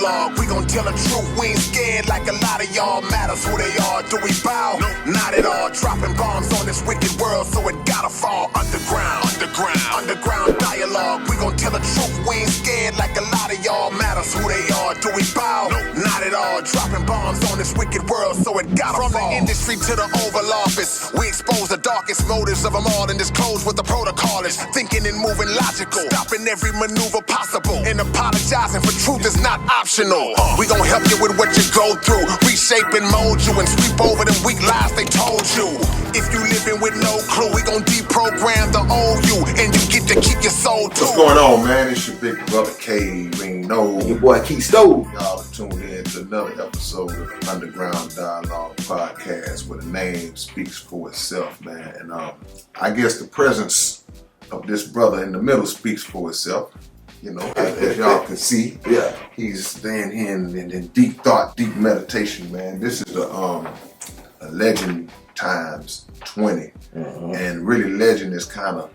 dialogue. We gon' tell the truth, we ain't scared like a lot of y'all. Matters who they are, do we bow? No. Not at all. Dropping bombs on this wicked world, so it gotta fall underground. Underground dialogue. We gon' tell the truth, we ain't scared like a lot of y'all. Matters who they are, do we bow? No. Not at all. Dropping bombs on this wicked world, so it gotta fall. From the industry to the Oval Office, we expose the darkest motives of them all and disclose what the protocol is. Thinking and moving logical, stopping every maneuver possible, and apologizing for truth is not optional. We gon' help you with what you go through, reshape and mold you, and sweep over them weak lies they told you. If you living with no clue, we gon' deprogram the old you, and you get to keep your soul too. What's going on, man? It's your big brother K-Rino. Your boy Keystone. Y'all are tuned in to another episode of Underground Dialogue Podcast, where the name speaks for itself, man. And I guess the presence of this brother in the middle speaks for itself. You know, as y'all can see, yeah, he's staying here in deep thought, deep meditation, man. This is a legend times 20, and really legend is kind of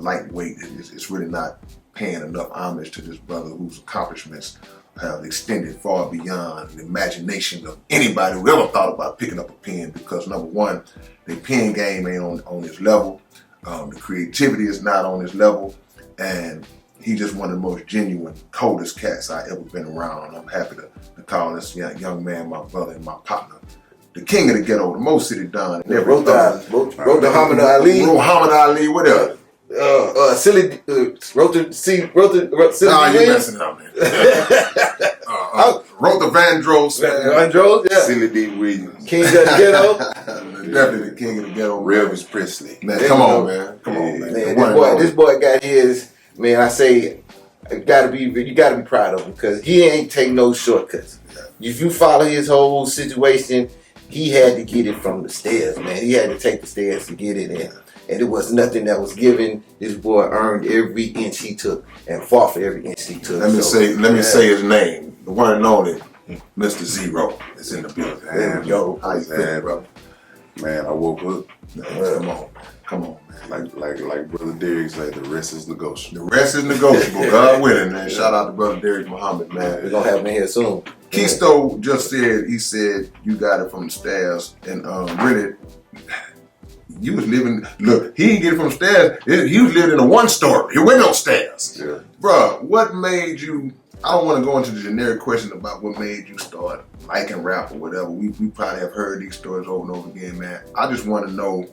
lightweight. It's really not paying enough homage to this brother whose accomplishments have extended far beyond the imagination of anybody who ever thought about picking up a pen. Because number one, the pen game ain't on his level. The creativity is not on his level, and he just one of the most genuine, coldest cats I ever been around. I'm happy to call this young man my brother and my partner, the king of the ghetto, the Mo City Don. Wrote the Muhammad Ali. Muhammad Ali, what else? Wrote the Silly. Nah, you messing it up, man. Wrote the Vandross. Vandross, yeah. Silly D. Williams. King of the Ghetto. Definitely the king of the ghetto. Elvis Presley. Man, come on, man. Come on, man. This boy got his. Man, I say, you gotta be proud of him because he ain't take no shortcuts. Yeah. If you follow his whole situation, he had to get it from the stairs, man. He had to take the stairs to get it in. And it was nothing that was given. This boy earned every inch he took and fought for every inch he took. Let me say his name. The one and only Mr. Zero is in the building. There we go. How you feeling, bro? Man, I woke up. Come on, man. Like Brother Derek said, the rest is negotiable. The rest is negotiable. God willing, man. Shout out to Brother Derek Muhammad, man. We're gonna have him in here soon. Keystone just said you got it from the stairs, and really, you was living. Look, he didn't get it from the stairs. He was living in a one-story. There were no stairs. Yeah. Bruh, what made you? I don't want to go into the generic question about what made you start liking rap or whatever. We probably have heard these stories over and over again, man. I just want to know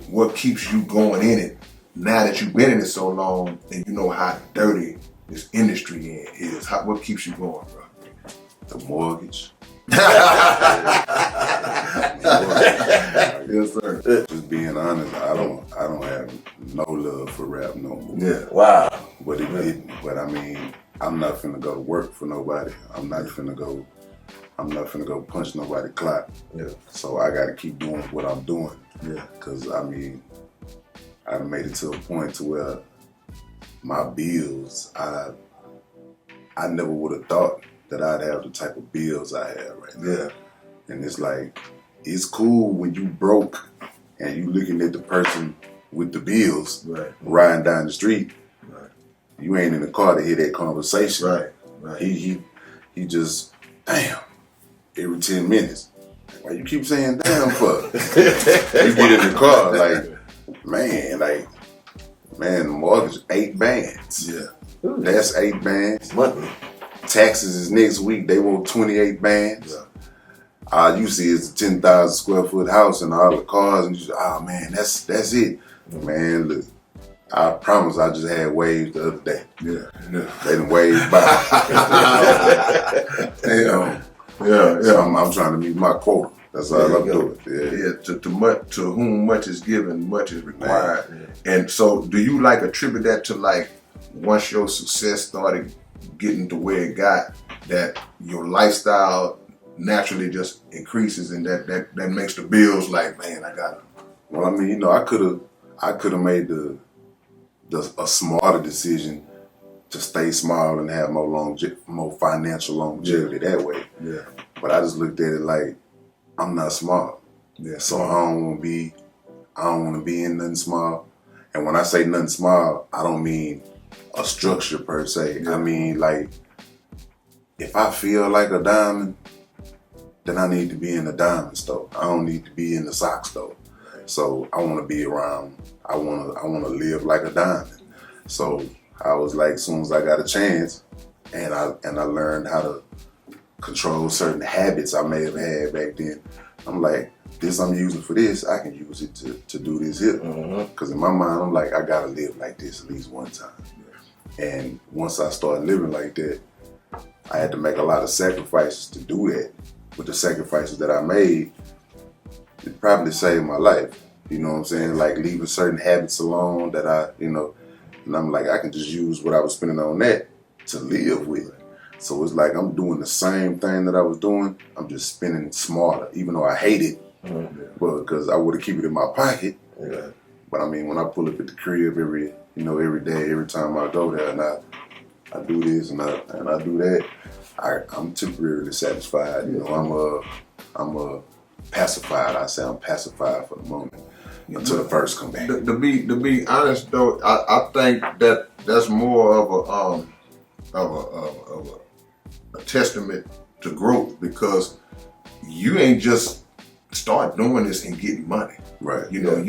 what keeps you going in it now that you've been in it so long and you know how dirty this industry is. What keeps you going, bro? The mortgage. Yes, sir. Just being honest, I don't have no love for rap no more. Yeah. Wow. But but I mean, I'm not finna go to work for nobody. I'm not finna go punch nobody clock. Yeah. So I gotta keep doing what I'm doing. Yeah. Cause I mean, I made it to a point to where my bills, I never would have thought that I'd have the type of bills I have right now. Yeah. And it's like, it's cool when you broke and you looking at the person with the bills riding down the street. Right. You ain't in the car to hear that conversation. Right. He just, damn, every 10 minutes. Why you keep saying damn for? You get in the car, man, the mortgage 8 bands. Yeah. That's 8 bands. Monthly. Taxes is next week, they want 28 bands. Yeah. All you see is a 10,000 square foot house and all the cars, and you just, man, that's it. Man, look, I promise I just had waves the other day. Yeah. They done waved by. So I'm trying to meet my quota. That's all I'm doing. Yeah. To whom much is given, much is required. Yeah. And so, do you attribute that to once your success started getting to where it got, that your lifestyle naturally just increases, and that makes the bills man, I gotta. Well, I mean, I could have made a smarter decision to stay small and have more financial longevity that way. Yeah. But I just looked at it like, I'm not smart. Yeah. So I don't want to be in nothing small. And when I say nothing small, I don't mean a structure per se. Yeah. I mean if I feel like a diamond, then I need to be in the diamond store. I don't need to be in the sock store. So I want to be around. I want to live like a diamond. So I was like, as soon as I got a chance, and I learned how to control certain habits I may have had back then. I'm like, this I'm using for this, I can use it to do this here. Because in my mind, I'm like, I gotta live like this at least one time. And once I started living like that, I had to make a lot of sacrifices to do that. With the sacrifices that I made, it probably saved my life. You know what I'm saying? Like leaving certain habits alone that and I'm like, I can just use what I was spending on that to live with. So it's like I'm doing the same thing that I was doing. I'm just spending smarter, even though I hate it. But because I would have kept it in my pocket. But I mean, when I pull up at the crib every day, every time I go there, and I do this and I do that, I'm temporarily satisfied. You know, I'm pacified. I say I'm pacified for the moment until the verse come back. To be honest though, I think that's more of a testament to growth, because you ain't just start doing this and getting money. Right. You know,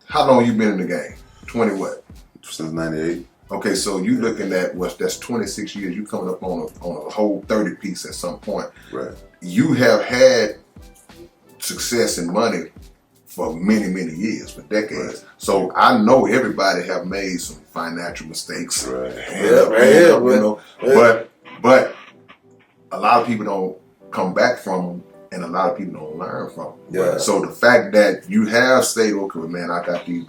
how long you been in the game? 20 what? Since '98. Okay, so you looking at that's 26 years. You coming up on a whole 30 piece at some point. Right. You have had success and money for many, many years, for decades. Right. So I know everybody have made some financial mistakes. Right. But a lot of people don't come back from them, and a lot of people don't learn from them. Yeah. So the fact that you have stayed, okay, man, I got these,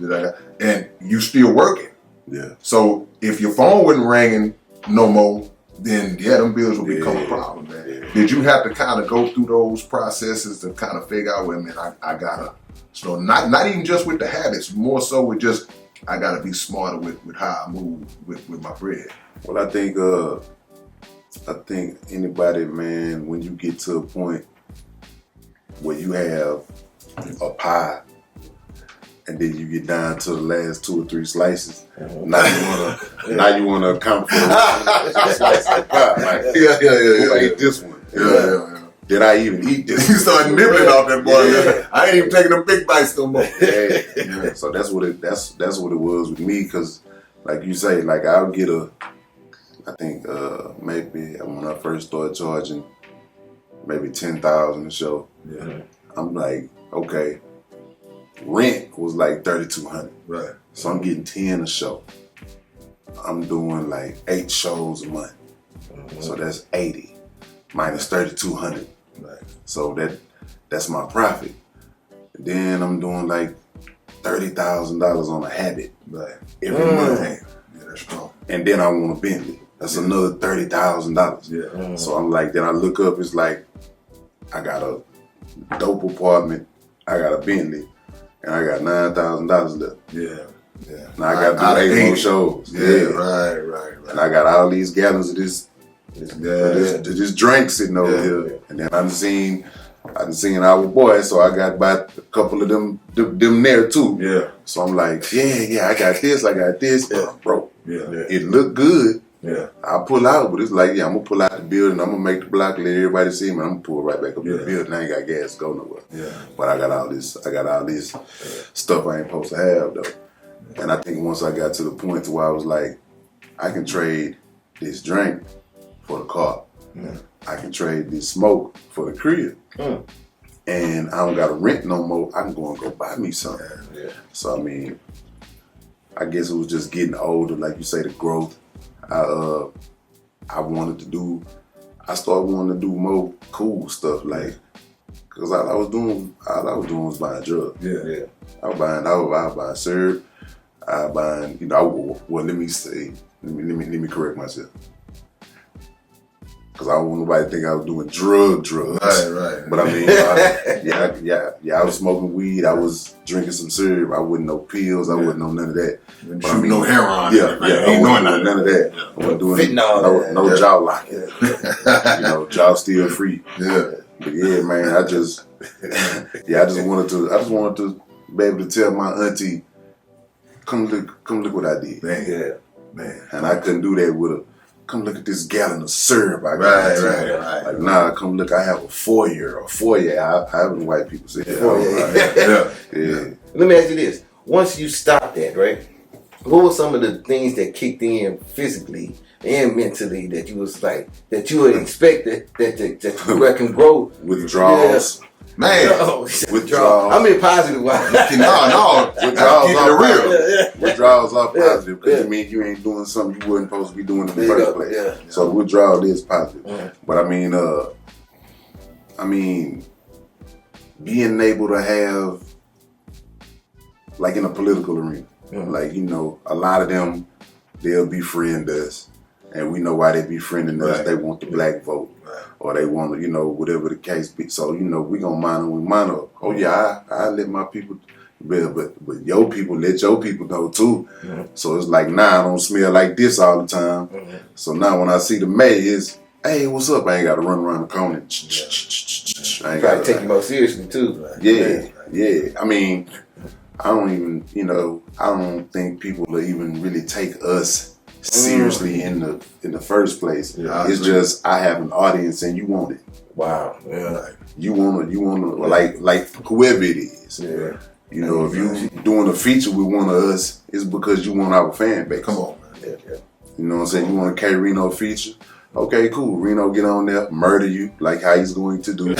and you still working. Yeah. So if your phone wasn't ringing no more, then them bills will become a problem, man. Yeah. Did you have to kind of go through those processes to kind of figure out, well, man, I gotta, so not even just with the habits, more so with just, I gotta be smarter with how I move with my bread. Well, I think anybody, man, when you get to a point where you have a pie and then you get down to the last 2 or 3 slices, now you wanna account for the slice of pie. Like, who ate this one? Yeah. Did I even eat this? You start nibbling off that boy. Yeah. I ain't even taking them big bites no more. Yeah. So that's what it was with me, because like you say, like I'll get I think maybe when I first started charging maybe $10,000 a show. Yeah. I'm like, okay, rent was like $3,200. Right. So I'm getting 10 a show. I'm doing like 8 shows a month. So that's 80 minus 3,200. Right. So that's my profit. And then I'm doing like $30,000 on a habit. Right. Every month. Yeah, that's strong. And then I want a Bentley. That's another $30,000. Yeah. So I'm like, then I look up, it's like, I got a dope apartment, I got a Bentley, and I got $9,000 left. Yeah. Now I got to do 8 more shows. Yeah. Right. And I got all these gallons of this drink sitting over here. And then I done seen our boy, so I got about a couple of them there too. Yeah. So I'm like, yeah, I got this, but I'm broke. Yeah. It looked good. Yeah. I'll pull out, but it's like, I'm gonna pull out the building, I'm gonna make the block, let everybody see me, and I'm gonna pull right back up in the building. I ain't got gas to go nowhere. Yeah. But I got all this stuff I ain't supposed to have though. And I think once I got to the point to where I was like, I can trade this drink for the car. Yeah. I can trade this smoke for the crib. And I don't gotta rent no more. I can go buy me something. Yeah. So I mean, I guess it was just getting older, like you say, the growth. I started wanting to do more cool stuff, like, cause all I was doing was buying drugs. Yeah. I was buying syrup. I was buying, let me correct myself. Cause I don't want nobody to think I was doing drugs. Right. But I mean, I was smoking weed. I was drinking some syrup. I wouldn't know pills. I wouldn't know none of that. But I mean, no heroin. Yeah. I wasn't doing none of that. I wasn't doing no jaw locking. Jaw still free. Yeah. But yeah, man, I just wanted to be able to tell my auntie, come look what I did. Man. And I couldn't do that come look at this gallon of syrup I got. Right. Like, nah, come look, I have a foyer. However the white people say it. Yeah. Let me ask you this. Once you stopped that, right? What were some of the things that kicked in physically and mentally that you was like, that you would expect that you reckon grow? Withdrawals. Yeah. Man. Withdrawals. I mean positive wise. No. Withdrawals are real. Withdrawals are positive because it means you ain't doing something you wasn't supposed to be doing in the first place. Yeah. So withdrawal is positive. But I mean, being able to have, like in a political arena, like, you know, a lot of them, they'll befriend us, and we know why they befriending us. They want the black vote, or they want, you know, whatever the case be. So, you know, we gonna monitor. Oh yeah, I let my people, but your people let your people know too. So it's like, nah, I don't smell like this all the time. So now when I see the mayor, it's, hey, what's up? I ain't got to run around the corner. I ain't Try to take you more seriously too. Yeah. I mean, I don't think people will even really take us seriously in the first place. It's just, I have an audience and you want it. Wow. Yeah. You wanna like whoever it is. Yeah. You know, if you doing a feature with one of us, it's because you want our fan base. Come on, man. Yeah. You know what I'm saying? You want a K-Rino feature? Okay, cool. Reno get on there, murder you like how he's going to do. And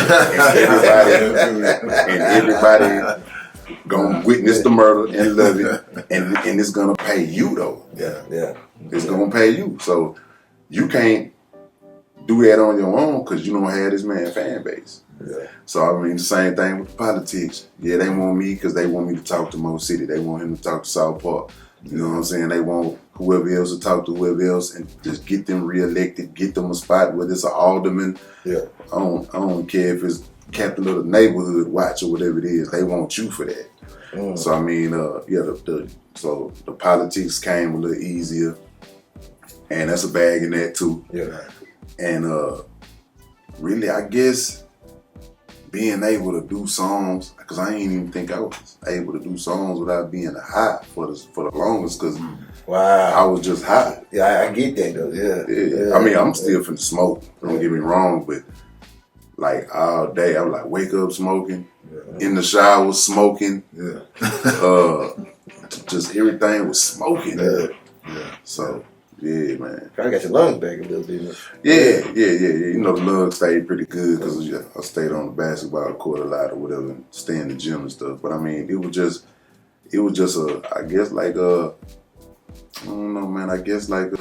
everybody gonna witness the murder and love it. And it's gonna pay you though. Yeah. It's gonna pay you. So you can't do that on your own because you don't have this man fan base. Yeah. So I mean the same thing with politics. Yeah, they want me because they want me to talk to Mo City. They want him to talk to South Park. You know what I'm saying? They want whoever else to talk to whoever else and just get them reelected, get them a spot, whether it's an alderman. Yeah. I don't care if it's captain of the neighborhood watch or whatever it is. They want you for that. So I mean, so the politics came a little easier, and that's a bag in that too. Yeah. And really, I guess being able to do songs, because I ain't even think I was able to do songs without being high for the longest, because I was just high. Yeah, I get that though. Yeah. I mean, I'm still finna smoke. Don't get me wrong, but like all day, I'm like wake up smoking, in the shower smoking. Just everything was smoking. So. Yeah, man. I got your lungs back a little bit. Yeah. You know, the lungs stayed pretty good because I stayed on the basketball court a lot or whatever, and stay in the gym and stuff. But I mean, it was just I guess like I don't know, man. I guess like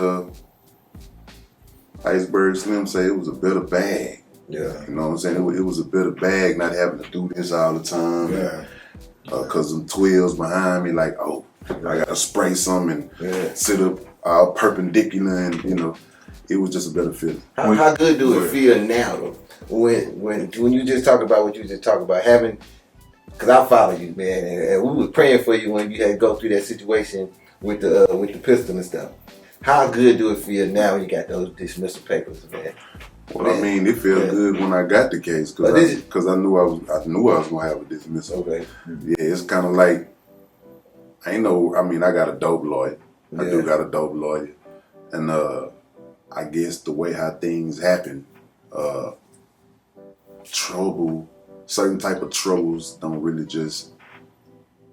Iceberg Slim say it was a better bag. Yeah. You know what I'm saying? It was a better bag not having to do this all the time. Yeah. Cause them 12s behind me, like, oh, I gotta spray some and sit up all perpendicular, and you know, it was just a better feeling. How good do it feel now though? When you just talk about what you just talked about having, because I follow you, man, and we were praying for you when you had to go through that situation with the pistol and stuff. How good do it feel now when you got those dismissal papers, man? Well, I mean, it felt good when I got the case because I knew I was gonna have a dismissal. Okay. Yeah, it's kind of like I got a dope lawyer. I do got a dope lawyer, and I guess the way how things happen, certain type of troubles don't really just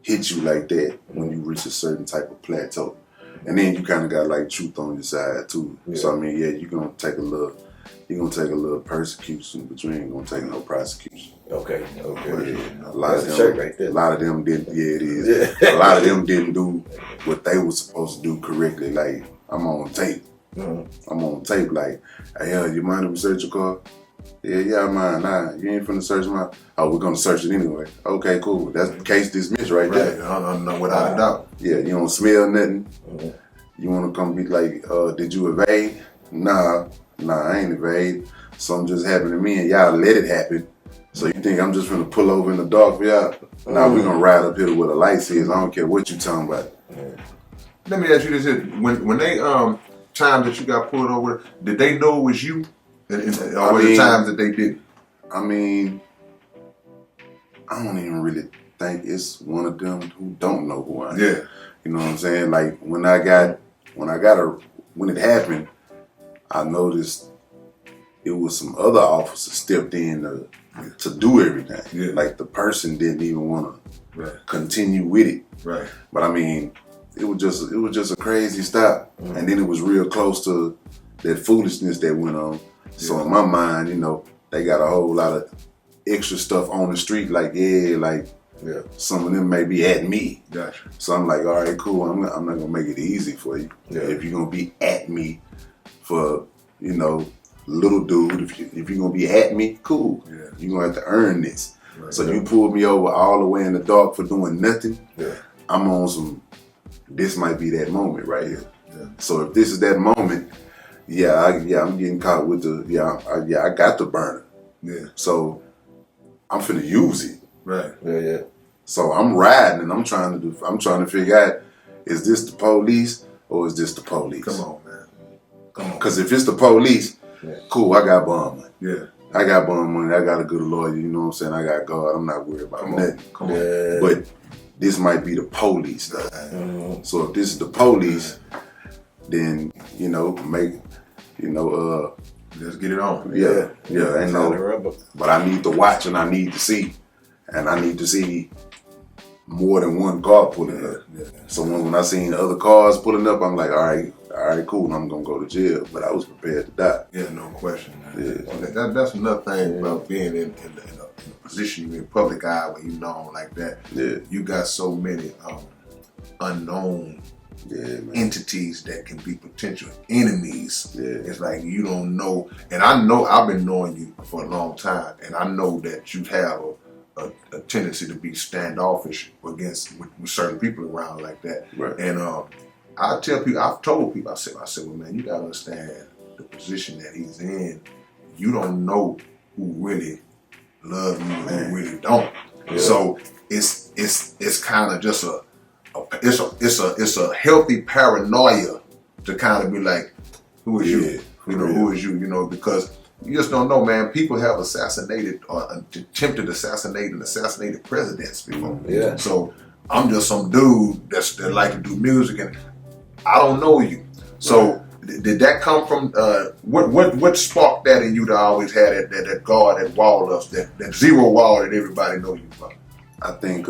hit you like that when you reach a certain type of plateau, and then you kind of got like truth on your side too. So I mean, you're gonna take a little persecution, but you ain't gonna take no prosecution. Okay. A lot of them didn't. Yeah, it is. A lot of them didn't do what they were supposed to do correctly. Like, I'm on tape. I'm on tape. Like, hey, you mind if we search your car? Yeah, I mind. Nah, you ain't finna search mine. Oh, we're gonna search it anyway. Okay, cool. That's case dismissed right there. No, without a doubt. Yeah, you don't smell nothing. You wanna come be like, did you evade? Nah, I ain't evade. Something just happened to me, and y'all let it happen. So you think I'm just gonna pull over in the dark for y'all? Nah, we gonna ride up here where the lights is. I don't care what you talking about. Let me ask you this: when they times that you got pulled over, did they know it was you? Or were the times that they did? I mean, I don't even really think it's one of them who don't know who I am. Yeah. You know what I'm saying? Like when it happened, I noticed it was some other officers stepped in to do everything. Yeah. Like the person didn't even want Right. to continue with it. Right. But I mean, it was just a crazy stop, and then it was real close to that foolishness that went on. So in my mind, you know, they got a whole lot of extra stuff on the street. Like some of them may be at me. Gotcha. So I'm like, all right, cool. I'm not gonna make it easy for you. Yeah. If you're gonna be at me for, you know, little dude, if you're gonna be at me, cool. Yeah. You're gonna have to earn this. Right. So you pulled me over all the way in the dark for doing nothing. Yeah. I'm on some. This might be that moment right here. Yeah. So if this is that moment, I'm getting caught with the I got the burner. Yeah. So I'm finna use it. Right. Yeah. So I'm riding and I'm trying to figure out, is this the police or is this the police? Come on, man. Come on. Because if it's the police, cool, I got bond money. Yeah. I got bond money. I got a good lawyer. You know what I'm saying? I got God. I'm not worried about nothing. Come on. Yeah. But this might be the police though. So if this is the police, then Let's get it on. ain't no. But I need to watch and I need to see, and I need to see more than one car pulling up. Yeah. So when I seen other cars pulling up, I'm like, all right, cool. I'm gonna go to jail. But I was prepared to die. Yeah, no question. Man. Yeah. That's another thing about being in a position you're in public eye when you're known like that. Yeah. You got so many unknown entities that can be potential enemies. Yeah. It's like you don't know, and I know I've been knowing you for a long time, and I know that you have a tendency to be standoffish with certain people around like that. Right. And I tell people, I've told people, I said, well, man, you gotta understand the position that he's in. You don't know who really love you and who really don't. Yeah. So it's kind of just it's a healthy paranoia to kind of be like, who is you? You know, who is you? You know, because you just don't know, man. People have assassinated or attempted to assassinate and assassinated presidents before. Yeah. So I'm just some dude that like to do music, and I don't know you. So did that come from what sparked that in you to always have that guard, that wall of that zero wall that everybody know you from? I think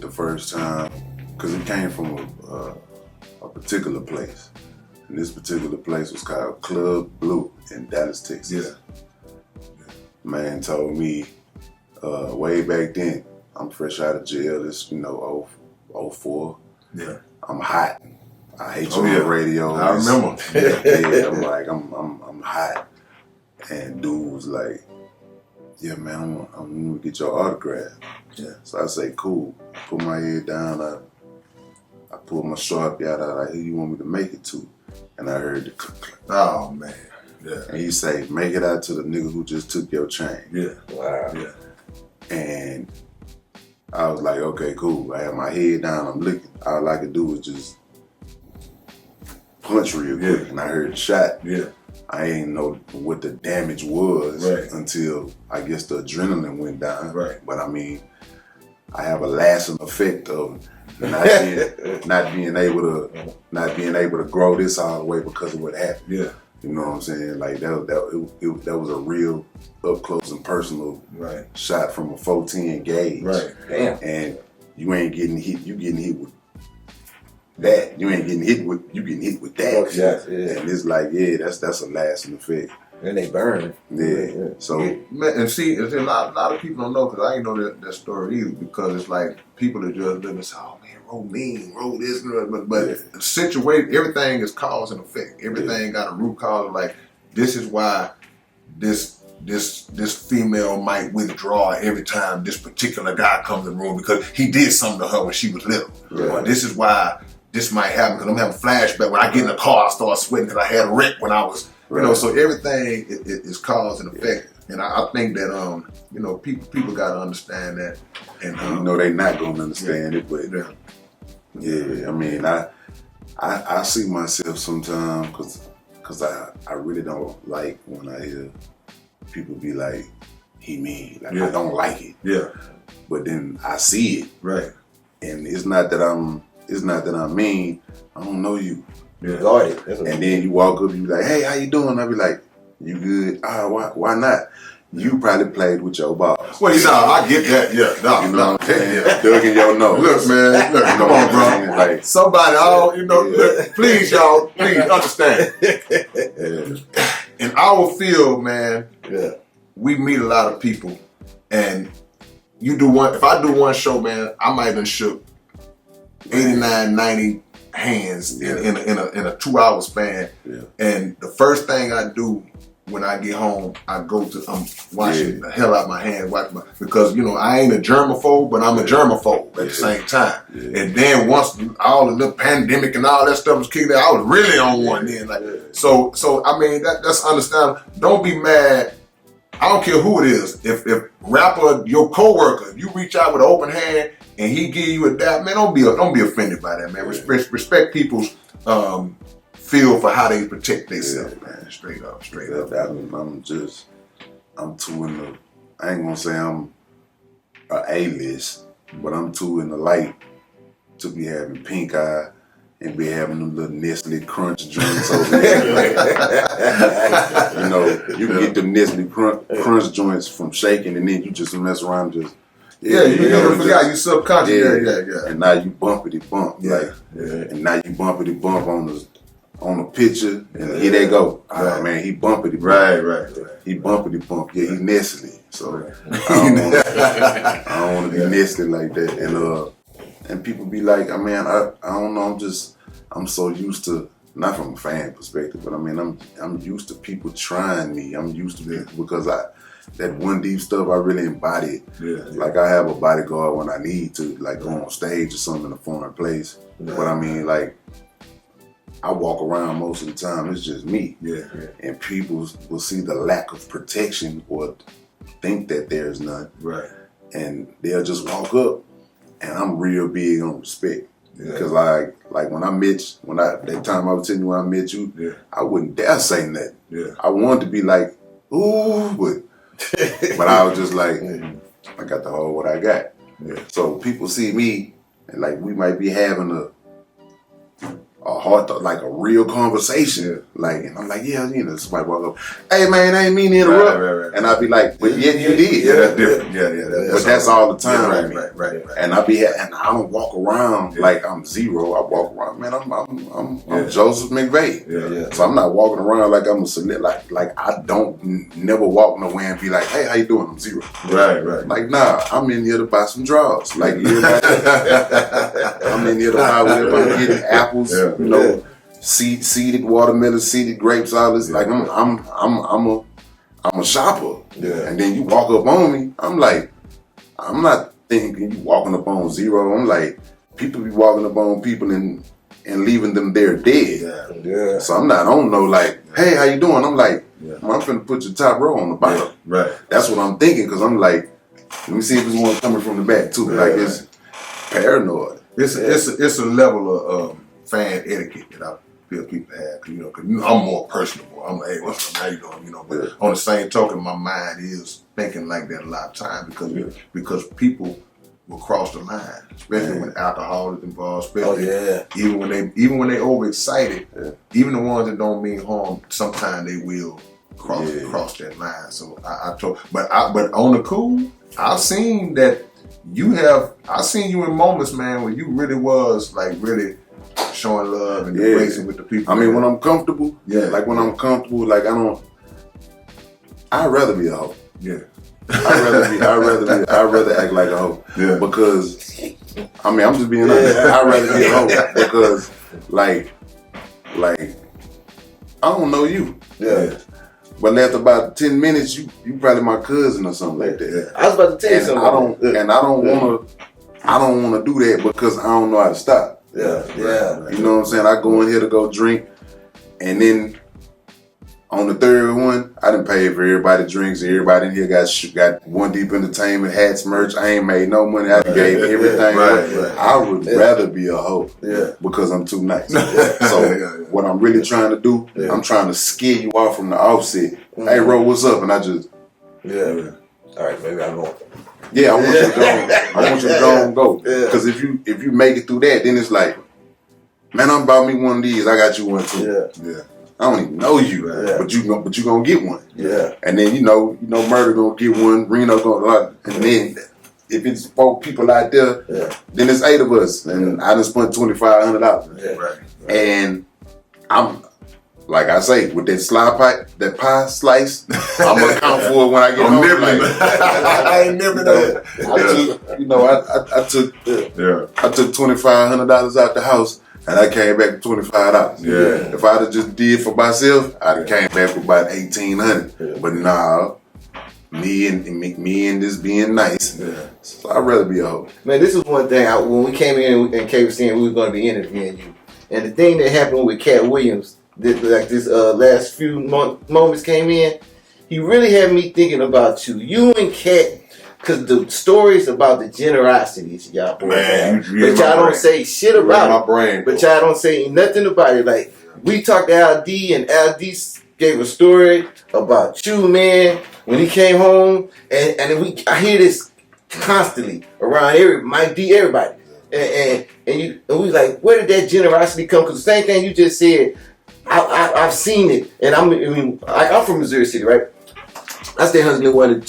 the first time, because it came from a particular place. And this particular place was called Club Blue in Dallas, Texas. Yeah. Man told me way back then, I'm fresh out of jail, it's 04. Yeah. I'm hot. I hate you on the radio. I remember. Yeah, I'm like, I'm hot. And dude was like, yeah, man, I'm gonna get your autograph. Yeah. So I say, cool. I put my head down. I pulled my Sharpie out. I like, who you want me to make it to? And I heard the click, click. Oh man. Yeah. And he say, make it out to the nigga who just took your chain. Yeah. Wow. Yeah. And I was like, okay, cool. I had my head down. I'm looking. All I could do was just punch real quick. And I heard the shot. Yeah. I ain't know what the damage was Right. until I guess the adrenaline went down. Right. But I mean, I have a lasting effect of not being able to grow this all the way because of what happened. Yeah. You know what I'm saying? Like that was a real up close and personal Right. shot from a 410 gauge. Right. Damn. And you ain't getting hit. You getting hit with that. You ain't getting hit with. You getting hit with that. Yeah. And it's like, that's a lasting effect. And they burn. Yeah. So Man, and see, a lot of people don't know, because I ain't know that story either, because it's like people are just living and say, oh man, roll mean, roll this, but the situation, everything is cause and effect. Everything got a root cause. Like, this is why this female might withdraw every time this particular guy comes in the room, because he did something to her when she was little. Right. Or this is why this might happen, because I'm having a flashback. When I get in the car, I start sweating because I had a wreck when I was, so everything is cause and effect. And I think that, people got to understand that. And they not gonna understand it, but I mean, I see myself sometimes because I really don't like when I hear people be like, he mean, like I don't like it. Yeah. But then I see it. Right. And it's not that I'm mean. I don't know you. Guarded. And then you walk up, you be like, hey, how you doing? I be like, you good? Why not? You probably played with your balls. Well, you know, I get that. Yeah, no, You know what I'm saying? Dug in your nose. Look, man, look, come on, bro. Like, Somebody, look, please, y'all, please understand. In our field, man, we meet a lot of people, and if I do one show, man, I might have shook 89, 90 hands in a 2-hour span. Yeah. And the first thing I do when I get home, I'm washing the hell out my hands, because I ain't a germaphobe, but I'm a germaphobe at the same time. Yeah. And then once all the pandemic and all that stuff was kicked out, I was really on one then. So I mean that's understandable. Don't be mad. I don't care who it is. If rapper, your coworker, if you reach out with an open hand and he give you a dap, man, don't be offended by that, man. Respect people's feel for how they protect themselves, man. Straight up. I'm too in the, I ain't gonna say I'm a A-list, but I'm too in the light to be having pink eye and be having them little Nestle Crunch joints over there. You can get them Nestle Crunch joints from shaking, and then you just mess around just. You never forgot you subconscious. Yeah. And now you bumpity bump. And now you bumpity bump on the picture, and here they go. Oh man, he bumpity bump. Right. He bumpity bump. Yeah, he Nestle. So I don't want to be Nestle like that. And people be like, I don't know. I'm so used to, not from a fan perspective, but I mean, I'm used to people trying me. I'm used to people because that One Deep stuff I really embody. Like I have a bodyguard when I need to, like go on stage or something in a foreign place. But I mean, like, I walk around most of the time, it's just me. And people will see the lack of protection or think that there's none. Right. And they'll just walk up, and I'm real big on respect. Because like when that time I was telling you when I met you, I wouldn't dare say nothing. I wanted to be like, ooh, but I was just like, I got to hold what I got. So people see me, and like we might be having a heart, like a real conversation. Like, and I'm like, somebody walk up, hey man, I ain't mean to interrupt. Right. And I'd be like, but you did. That's different. But that's all the time. Right. And and I don't walk around like I'm zero. I walk around, man, I'm Joseph McVeigh. So I'm not walking around like I'm a select, like I don't never walk nowhere and be like, hey, how you doing? I'm zero. Right. Like, nah, I'm in here to buy some drugs. Like, I'm in here to buy whatever I'm getting, apples. Seeded watermelon, seeded grapes, all this. Like I'm a shopper. And then you walk up on me, I'm like, I'm not thinking you walking up on zero. I'm like, people be walking up on people and leaving them there dead. So I'm not on no like, hey, how you doing? I'm like, I'm finna put your top row on the bottom. Right. That's what I'm thinking, because I'm like, let me see if there's one coming from the back too. Like, it's paranoid. It's a level of fan etiquette that I feel people have, because I'm more personable. I'm like, hey, what's up? How you doing? But on the same token, my mind is thinking like that a lot of time because people will cross the line, especially when alcohol is involved. Especially even when they overexcited, even the ones that don't mean harm, sometimes they will cross that line. So but on the cool, I've seen you in moments, man, where you really was like really showing love and embracing with the people. I mean, when I'm comfortable, like when I'm comfortable, like I'd rather be a hoe. I'd rather act like a hoe. Because, I mean, I'm just being honest. I'd rather be a hoe because, like, I don't know you. But after about 10 minutes, you probably my cousin or something like that. I was about to tell you something. I don't wanna do that because I don't know how to stop. You know what I'm saying? I go in here to go drink, and then on the third one, I done paid for everybody's drinks. Everybody in here got One Deep Entertainment, hats, merch. I ain't made no money. I gave everything. I would rather be a hoe because I'm too nice. So what I'm really trying to do, I'm trying to scare you off from the offset. Hey, Ro, what's up? And I just all right, maybe I'm going. I want you to go and go. Because if you make it through that, then it's like, man, I'm about me one of these. I got you one too. Yeah. I don't even know you, but you gonna get one. Yeah. And then you know, Murder gonna get one. Reno gonna, and then if it's 4 people out there, then it's 8 of us, and I done spent $2,500. Yeah. Right. And I'm, like I say, with that that pie slice, I'm gonna count for it when I get home. I ain't never know. I took $2,500 out the house, and I came back with $25. Yeah. If I'd have just did for myself, I'd have came back with about $1,800. Yeah. But nah, me and this being nice. Yeah. So I'd rather be a hoe. Man, this is one thing. When we came in and Kay was saying we were going to be interviewing you, and the thing that happened with Cat Williams, this last few moments came in, he really had me thinking about you. You and Cat, because the stories about the generosities y'all boys have, but y'all don't say shit about it. My brain, but y'all don't say nothing about it. Like, we talked to LD, and LD gave a story about you, man, when he came home, and I hear this constantly around everybody. And we like, where did that generosity come? Because the same thing you just said, I've seen it, and I'm from Missouri City, right? I stay 101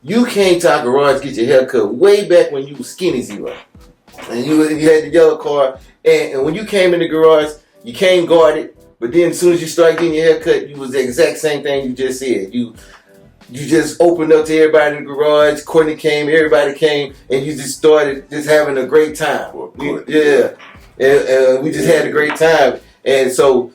You came to our garage to get your hair cut way back when you was skinny zero, and you had the yellow car. And when you came in the garage, you came guarded, but then as soon as you started getting your hair cut, you was the exact same thing you just said. You just opened up to everybody in the garage. Courtney came, everybody came, and you just started just having a great time. And we just had a great time. And so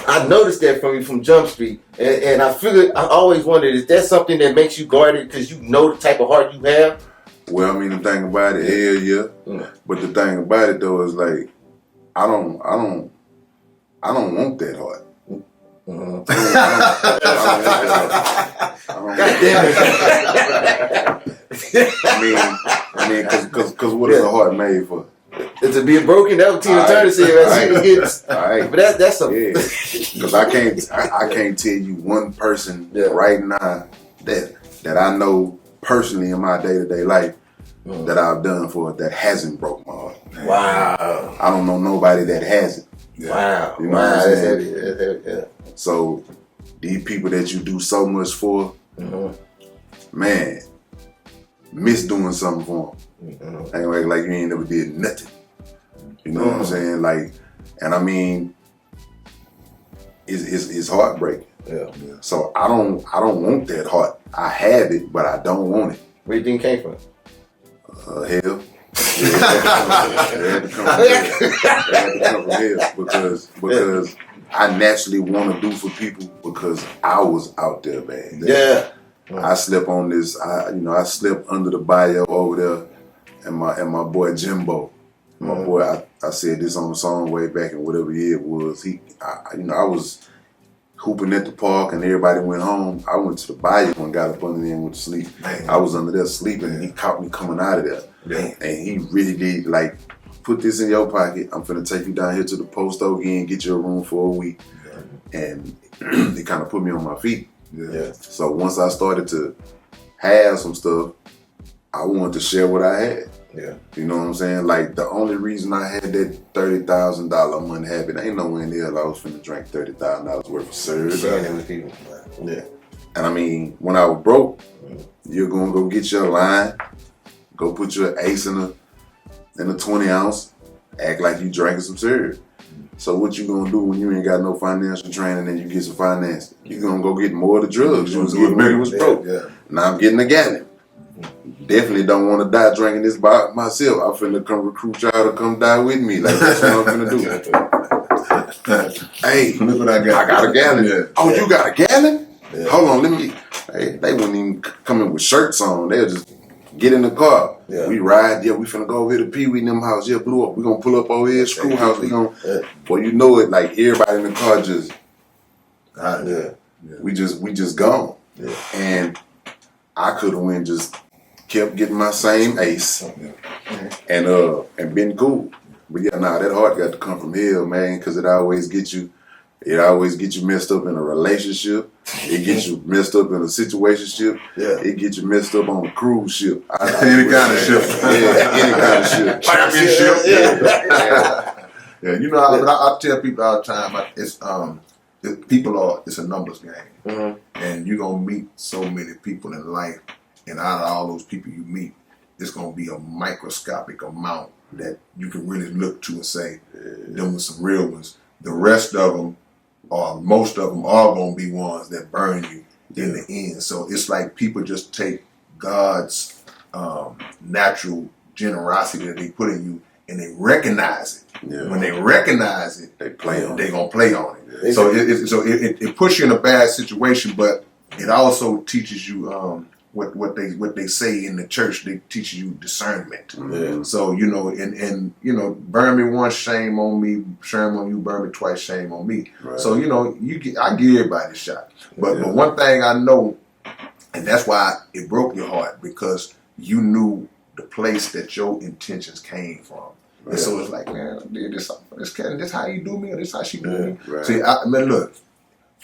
I noticed that from you from Jump Street, and I figured, I always wondered, is that something that makes you guarded because you know the type of heart you have? Well, I mean, the thing about it, hell yeah. But the thing about it though is like, I don't want that heart. God I mean, because what is the heart made for? To be broken. That what Tina Turner said. All right. But that's a because I can't tell you one person right now that I know personally in my day-to-day life that I've done for it that hasn't broke my heart. Wow. I don't know nobody that hasn't. Wow. You know what I'm saying? That's heavy. Yeah. So these people that you do so much for, man, miss doing something for them. Ain't like you ain't never did nothing. You know what I'm saying? Like, and I mean, it's heartbreaking. Yeah. So I don't want that heart. I have it, but I don't want it. Where do you think it came from? Hell. It had to come from hell because I naturally want to do for people because I was out there bad. Yeah. I slept on this. I slept under the bayou over there, and my boy Jimbo, my boy. I said this on the song way back in whatever year it was. I was hooping at the park and everybody went home. I went to the bayou and got up under there and went to sleep. Man. I was under there sleeping and he caught me coming out of there. Yeah. And he really did like, put this in your pocket. I'm finna take you down here to the post again, get you a room for a week. Yeah. And it kind of put me on my feet. Yeah. So once I started to have some stuff, I wanted to share what I had. Yeah. You know what I'm saying? Like, the only reason I had that $30,000 money habit, ain't nowhere in the hell I was finna drink $30,000 worth of syrup. Yeah. And I mean, when I was broke, you're gonna go get your line, go put your ace in a 20 ounce, act like you drinking some syrup. So what you gonna do when you ain't got no financial training and you get some finance? You gonna go get more of the drugs you was getting when you was broke. Yeah. Now I'm getting a gallon. Definitely don't want to die drinking this by myself. I'm finna come recruit y'all to come die with me. Like, that's what I'm finna do. Hey, look what I got. I got a gallon. Yeah. Oh, you got a gallon? Yeah. Hold on, let me. Hey, they wouldn't even come in with shirts on. They'll just get in the car. Yeah. We ride. Yeah, we finna go over here to Pee Wee and them house. Yeah, blew up. We gonna pull up over here, Screw House. We gonna. Well, you know it. Like, everybody in the car just. We just gone. Yeah. And I could have went just kept getting my same ace and been cool. But yeah, that heart got to come from hell, man, because it always gets you messed up in a relationship. It gets you messed up in a situationship. Yeah. It gets you messed up on a cruise ship. Any kind of ship. Yeah, any kind of ship. Championship. Yeah. Yeah, you know, I tell people all the time, it's it's a numbers game, and you're gonna meet so many people in life, and out of all those people you meet, it's gonna be a microscopic amount that you can really look to and say, them were some real ones. The rest of them, or most of them, are gonna be ones that burn you in the end. So it's like people just take God's natural generosity that they put in you, and they recognize it. Yeah. When they recognize it, They play on they're it. gonna play on it. Yeah. So it puts you in a bad situation, but it also teaches you what they say in the church. They teach you discernment. Yeah. So you know, and you know, burn me once, shame on me. Shame on you. Burn me twice, shame on me. Right. So you know, I give everybody a shot. But one thing I know, and that's why it broke your heart, because you knew the place that your intentions came from. And so it's like, man, this how you do me, or this how she do me. Right. See, I mean, look,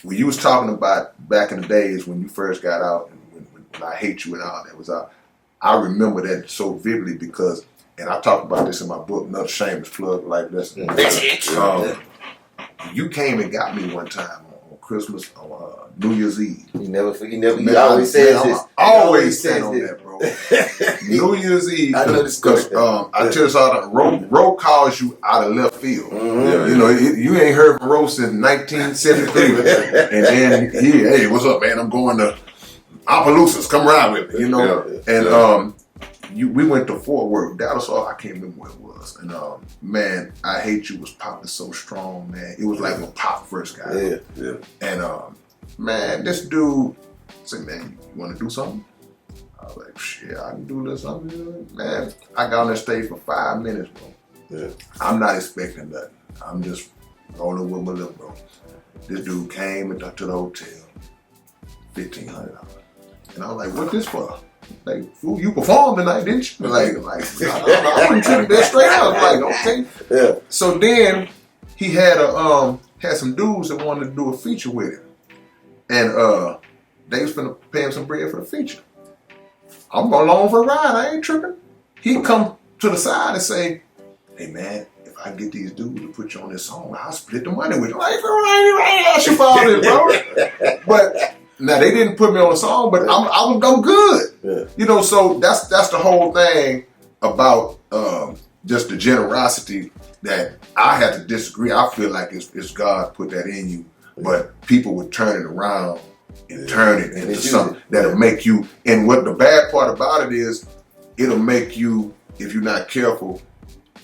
when you was talking about back in the days when you first got out, and when I Hate You and all that was out, I remember that so vividly because, and I talk about this in my book, another shameless plug, like this. You came and got me one time on Christmas, on New Year's Eve. He always says this. Always stand on that, bro. New Year's Eve, I know this because I tell us all that Ro calls you out of left field. Yeah, You know, you ain't heard from Ro since 1973, and then hey, what's up, man? I'm going to Opelousas. Come ride with me, you know. And we went to Fort Worth, Dallas. I can't remember where it was. And man, I Hate You was popping so strong, man. It was like when Pop first got out. Yeah. And man, this dude said, man, you want to do something? I was like, shit, I can do this. Man, I got on that stage for 5 minutes, bro. Yeah. I'm not expecting nothing. I'm just rolling with my little bro. This dude came to the hotel, $1,500. And I was like, what this for? Like, fool, you performed tonight, didn't you? Like I wouldn't treat it that straight out. I was like, okay. Yeah. So then he had had some dudes that wanted to do a feature with him. And they was finna pay him some bread for the feature. I'm going along for a ride, I ain't tripping. He come to the side and say, hey man, if I get these dudes to put you on this song, I'll split the money with you. Like, I ain't ask you for all this, bro. But now they didn't put me on the song, but I'm good. Yeah. You know, so that's the whole thing about just the generosity that I had to disagree. I feel like it's God put that in you, but people would turn it around and turn it into something that'll make you. And what the bad part about it is, it'll make you, if you're not careful,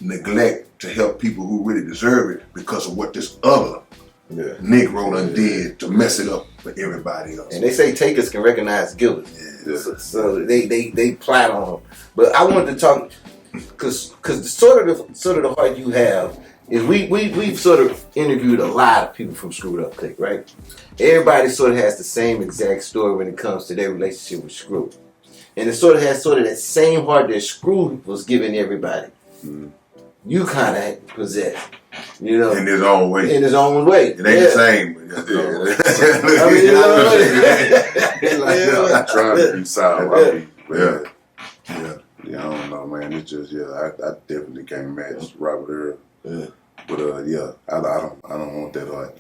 neglect to help people who really deserve it because of what this other Negro done did to mess it up for everybody else. And they say takers can recognize givers. Yeah. So they plot on them. But I wanted to talk because sort of the heart you have is we've sort of interviewed a lot of people from Screwed Up Click, right? Everybody sort of has the same exact story when it comes to their relationship with Screw. And it sort of has that same heart that Screw was giving everybody. You kind of possess, you know, In his own way. in his own way. It ain't the same. But I mean, you know what I mean? I'm trying to be sour. Yeah. Yeah, I don't know, man. It's just I definitely can't match Robert Earl. But I don't want that heart.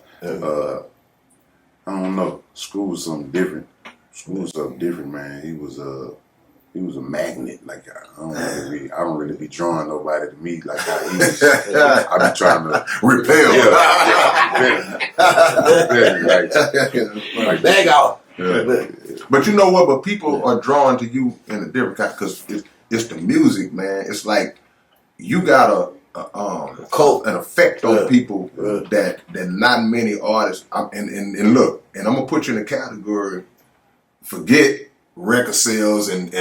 I don't know. Screw was something different. Screw was something different, man. He was a magnet. Like I don't really be drawing nobody to me like how he was. I be trying to Repel. Like, bag off. But you know what? But people are drawn to you in a different kind, because it's the music, man. It's like you got an effect on people that not many artists. And look, and I'm gonna put you in the category. Forget record sales and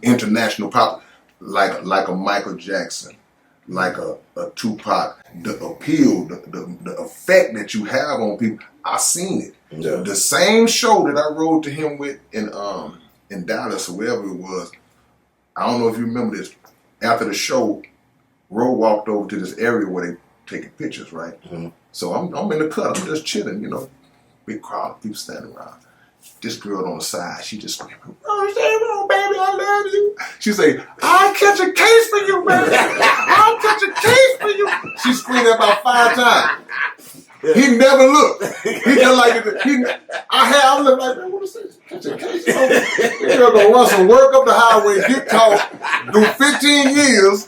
international pop, like a Michael Jackson, like a Tupac. The appeal, the effect that you have on people. I seen it. Yeah. The same show that I rode to him with in Dallas or wherever it was. I don't know if you remember this. After the show, Ro walked over to this area where they taking pictures, right? So I'm in the cut. I'm just chilling, you know. Big crowd of people standing around. This girl on the side, she just screaming, "Oh, baby, I love you." She say, "I'll catch a case for you, baby. I'll catch a case for you." She screamed that about 5 times. He never looked. He just like I was like, man, what is this? Catch a case? This girl gonna run some work up the highway, get caught, do 15 years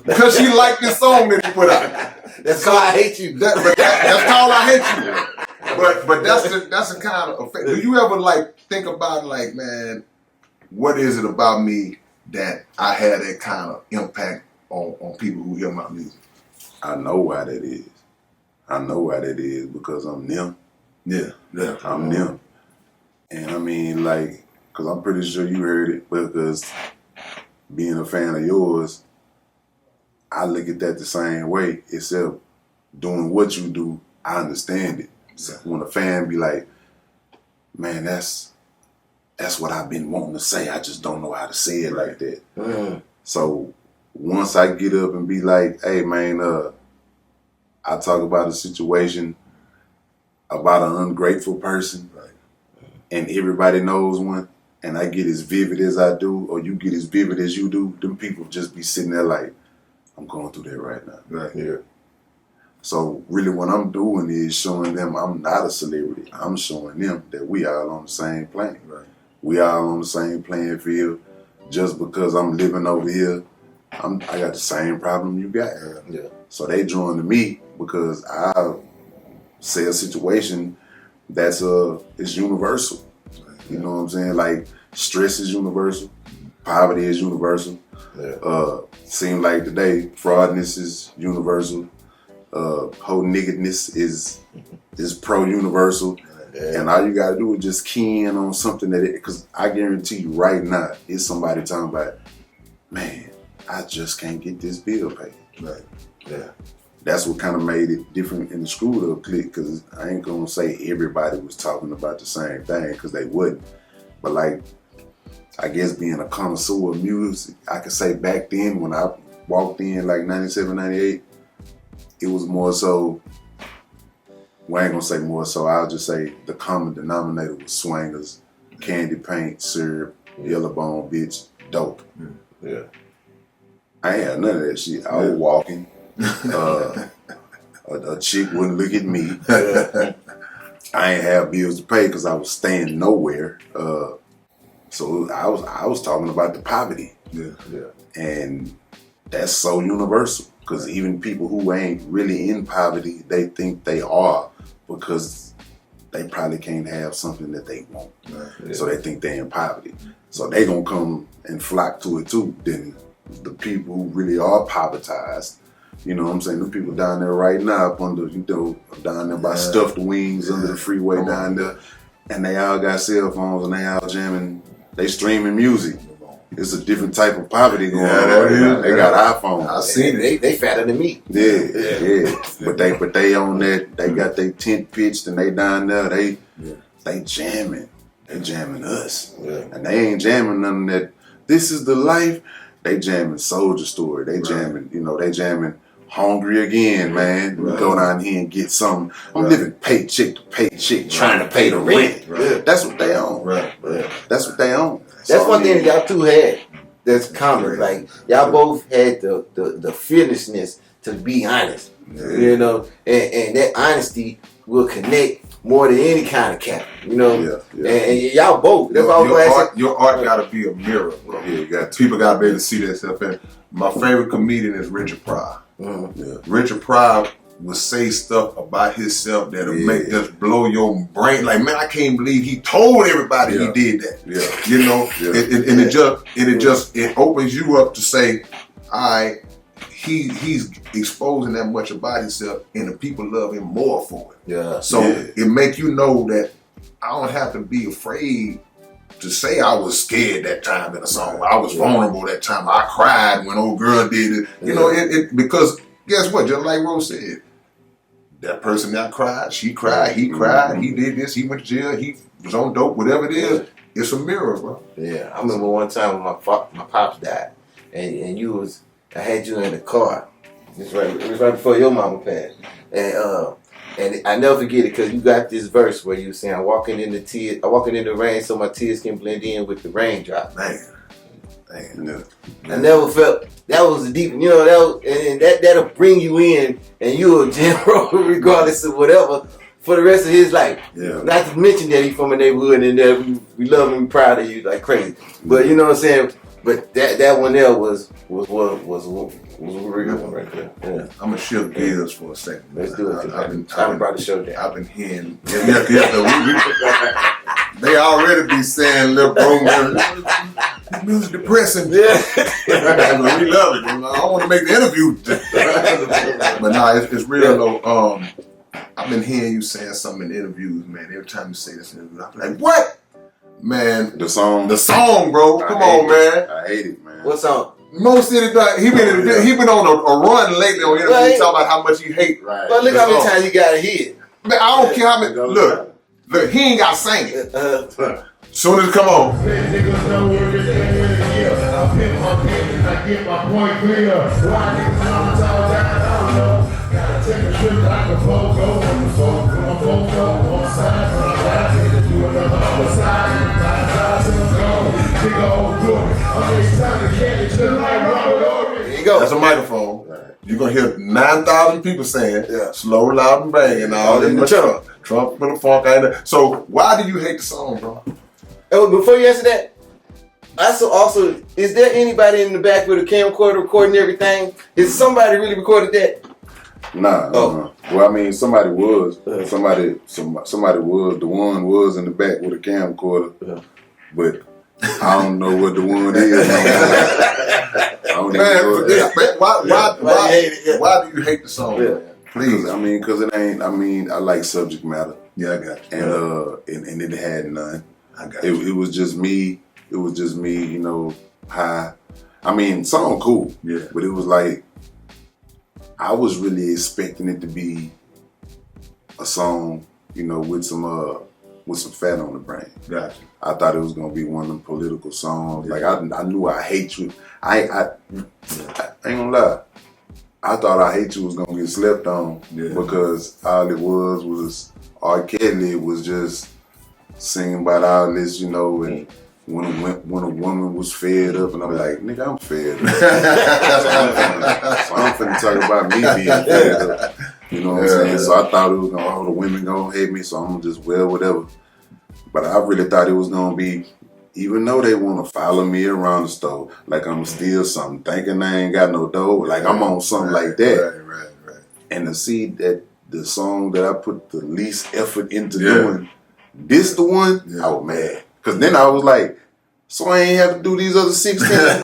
because she liked this song that he put out. That's called I Hate You. That's called I Hate You. But that's the kind of effect. Do you ever like think about like, man, what is it about me that I had that kind of impact on people who hear my music? I know why that is. I know why that is because I'm them. Yeah. I'm them. And I mean, like, because I'm pretty sure you heard it, because being a fan of yours, I look at that the same way, except doing what you do, I understand it. So when a fan be like, man, that's what I've been wanting to say, I just don't know how to say it like that. Mm. So once I get up and be like, hey, man, I talk about a situation about an ungrateful person, Right. and everybody knows one, and I get as vivid as I do, or you get as vivid as you do, them people just be sitting there like, I'm going through that right now. Right. Yeah. So really what I'm doing is showing them I'm not a celebrity. I'm showing them that we all on the same plane. Right. We all on the same playing field. Just because I'm living over here, I got the same problem you got. Yeah. So they drawn to me because I say a situation that's is universal. You know what I'm saying? Like stress is universal, poverty is universal. Yeah. Seem like today fraudness is universal. Whole niggadness is pro-universal. Yeah. And all you gotta do is just key in on something because I guarantee you right now, it's somebody talking about, man, I just can't get this bill paid. Right. Yeah. That's what kind of made it different in the Screwed Up Clique, because I ain't gonna say everybody was talking about the same thing, because they wouldn't. But like, I guess being a connoisseur of music, I could say back then when I walked in like 97, 98, it was more so, well, I ain't gonna say more so, I'll just say the common denominator was swangers, candy paint, syrup, yellow bone bitch, dope. Yeah. I ain't had none of that shit. I was walking. A chick wouldn't look at me. I ain't have bills to pay because I was staying nowhere. So I was talking about the poverty. Yeah. And that's so universal, because even people who ain't really in poverty, they think they are because they probably can't have something that they want. Right. Yeah. So they think they in poverty. So they gonna come and flock to it too. Then the people who really are povertized, you know what I'm saying? The people down there right now up under, down there by Stuffed Wings under the freeway down there, and they all got cell phones and they all jamming, they streaming music. It's a different type of poverty going on. They got iPhones. I seen it. They fatter than me. Yeah. But they on that. They got their tent pitched and they down there. They jamming. They jamming us. Yeah. And they ain't jamming none of that. This is the life. They jamming Soldier Story. They jamming. They jamming Hungry Again, man. We go down here and get something. I'm living paycheck to paycheck, trying to pay the rent. Right. That's what they own. Right. That's what they own. That's So, one I mean, thing y'all two had that's common. Like y'all both had the fearlessness to be honest. And that honesty will connect more than any kind of cap. And y'all both. That's all Your art gotta be a mirror, bro. Yeah, you got to. People gotta be able to see themselves in it. My favorite comedian is Richard Pryor. Richard Pryor will say stuff about himself that'll make just blow your brain. Like, man, I can't believe he told everybody he did that. It opens you up to say, all right, he's exposing that much about himself, and the people love him more for it. Yeah. So it make you know that I don't have to be afraid to say I was scared that time in a song. I was vulnerable that time. I cried when old girl did it. Because guess what? Just like Rose said, that person that cried, she cried, he cried, he did this, he went to jail, he was on dope, whatever it is. It's a mirror, bro. Yeah. I remember one time when my pops died, and I had you in the car. It was right before your mama passed, And I never forget it because you got this verse where you saying, I'm walking in the rain so my tears can blend in with the raindrop. Man. Yeah. I never felt that was a deep, that'll bring you in and you'll general regardless of whatever for the rest of his life. Yeah. Not to mention that he's from a neighborhood and that we love him and proud of you like crazy. But you know what I'm saying? But that one there was a real one right there. Yeah. I'm gonna shift gears for a second. Let's do it. I've brought the show down. I've been hearing. They already be saying, "Little bro, this music depressing." Yeah. We love it. I want to make the interview, but nah, it's real though. I've been hearing you saying something in interviews, man. Every time you say this interview, I'm like, "What, man?" The song, bro. Come on, man. I hate it, man. What song? Mo City Don. He been on a run lately on interviews Right. talking about how much he hate. Right. But look how many times you got to hit. Man, I don't care how many. Look, he ain't got to sing it. Soon as it come on. Niggas know where this is. I pimp my pen and I get my point clear. Why niggas on all down? I don't know. Gotta take a trip like a Pogo on the phone. From a Pogo on side. From a ride, do another homicide. 9,000 go. Big old glory. I'm just trying to get it to like Robert Ory. There you go. That's a microphone. You're going to hear 9,000 people saying, Yeah. slow, loud, and bang, and all In in the the trunk. trunk full of funk. So why do you hate the song, bro? Oh, before you answer that, also, is there anybody in the back with a camcorder recording everything? Is somebody really recorded that? Nah. Oh. Well, I mean, somebody was. Somebody was. The one was in the back with a camcorder. But I don't know what the one is. I don't even know Why do you hate the song, man? Please. I mean, because it ain't. I mean, I like subject matter, Yeah, I got you. and it had none. I got you. It was just me. It was just me. High. I mean, song cool. Yeah. But it was like I was really expecting it to be a song, with some fat on the brain. Got you. I thought it was gonna be one of them political songs. Like I knew I hate you. I ain't gonna lie. I thought I hate you was gonna get slept on because all it was R. Kelly was just singing about all this, and when a woman was fed up, and I'm like, nigga, I'm fed up. So I'm finna talk about me being fed up. You know what I'm saying? So I thought it was gonna, all the women gonna hate me, so I'm gonna just wear whatever. But I really thought it was gonna be, even though they wanna follow me around the store, like I'm steal something, thinking I ain't got no dough, like I'm on something like that. Right. And to see that the song that I put the least effort into doing, this the one, I was mad. Cause then I was like, so I ain't have to do these other 16 damn songs.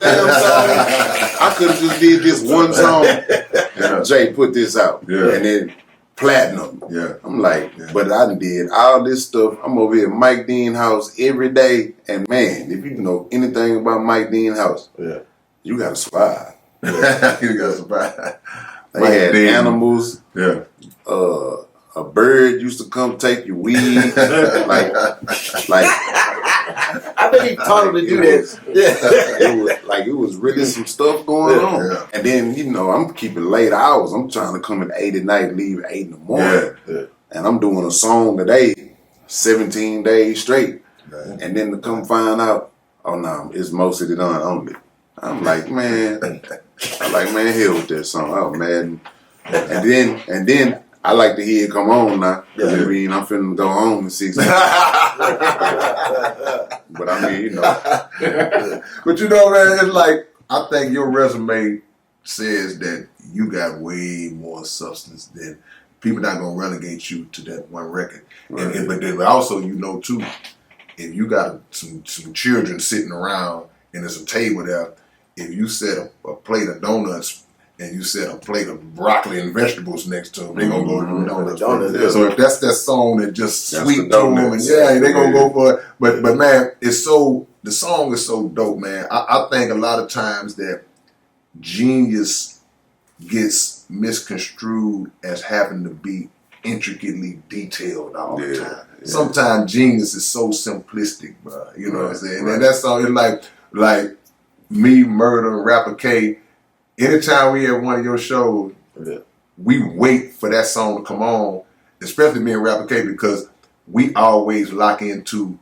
I could have just did this one song. And Jay put this out. Yeah. And then platinum. Yeah. I'm like, but I done did all this stuff. I'm over here at Mike Dean house every day. And man, if you know anything about Mike Dean house, you gotta survive. You gotta survive. They had animals. Yeah. A bird used to come take your weed. like I bet he taught him to do that. it was really some stuff going on. Yeah. And then, I'm keeping late hours. I'm trying to come at 8 at night, leave at 8 in the morning. Yeah. And I'm doing a song today, 17 days straight. Right. And then to come find out, oh no, it's Mo City Don only. I'm like, man, hell with that song. Oh man. And then I like to hear it come on now. I mean, I'm finna go home in 6 months. But I mean, But man, it's like, I think your resume says that you got way more substance than people not gonna relegate you to that one record. Right. But also, too, if you got some children sitting around and there's a table there, if you set a plate of donuts and you set a plate of broccoli and vegetables next to them, they gonna go to the donuts. So if that's that song that just That's sweet the to them, and donuts. they gonna go for it. But man, the song is so dope, man. I think a lot of times that genius gets misconstrued as having to be intricately detailed all the time. Yeah. Sometimes genius is so simplistic, bro. You know what I'm saying? And that's all. It's like me, Murder, and Rapper K. Anytime we have one of your shows, we wait for that song to come on, especially me and Rapper K, because we always lock into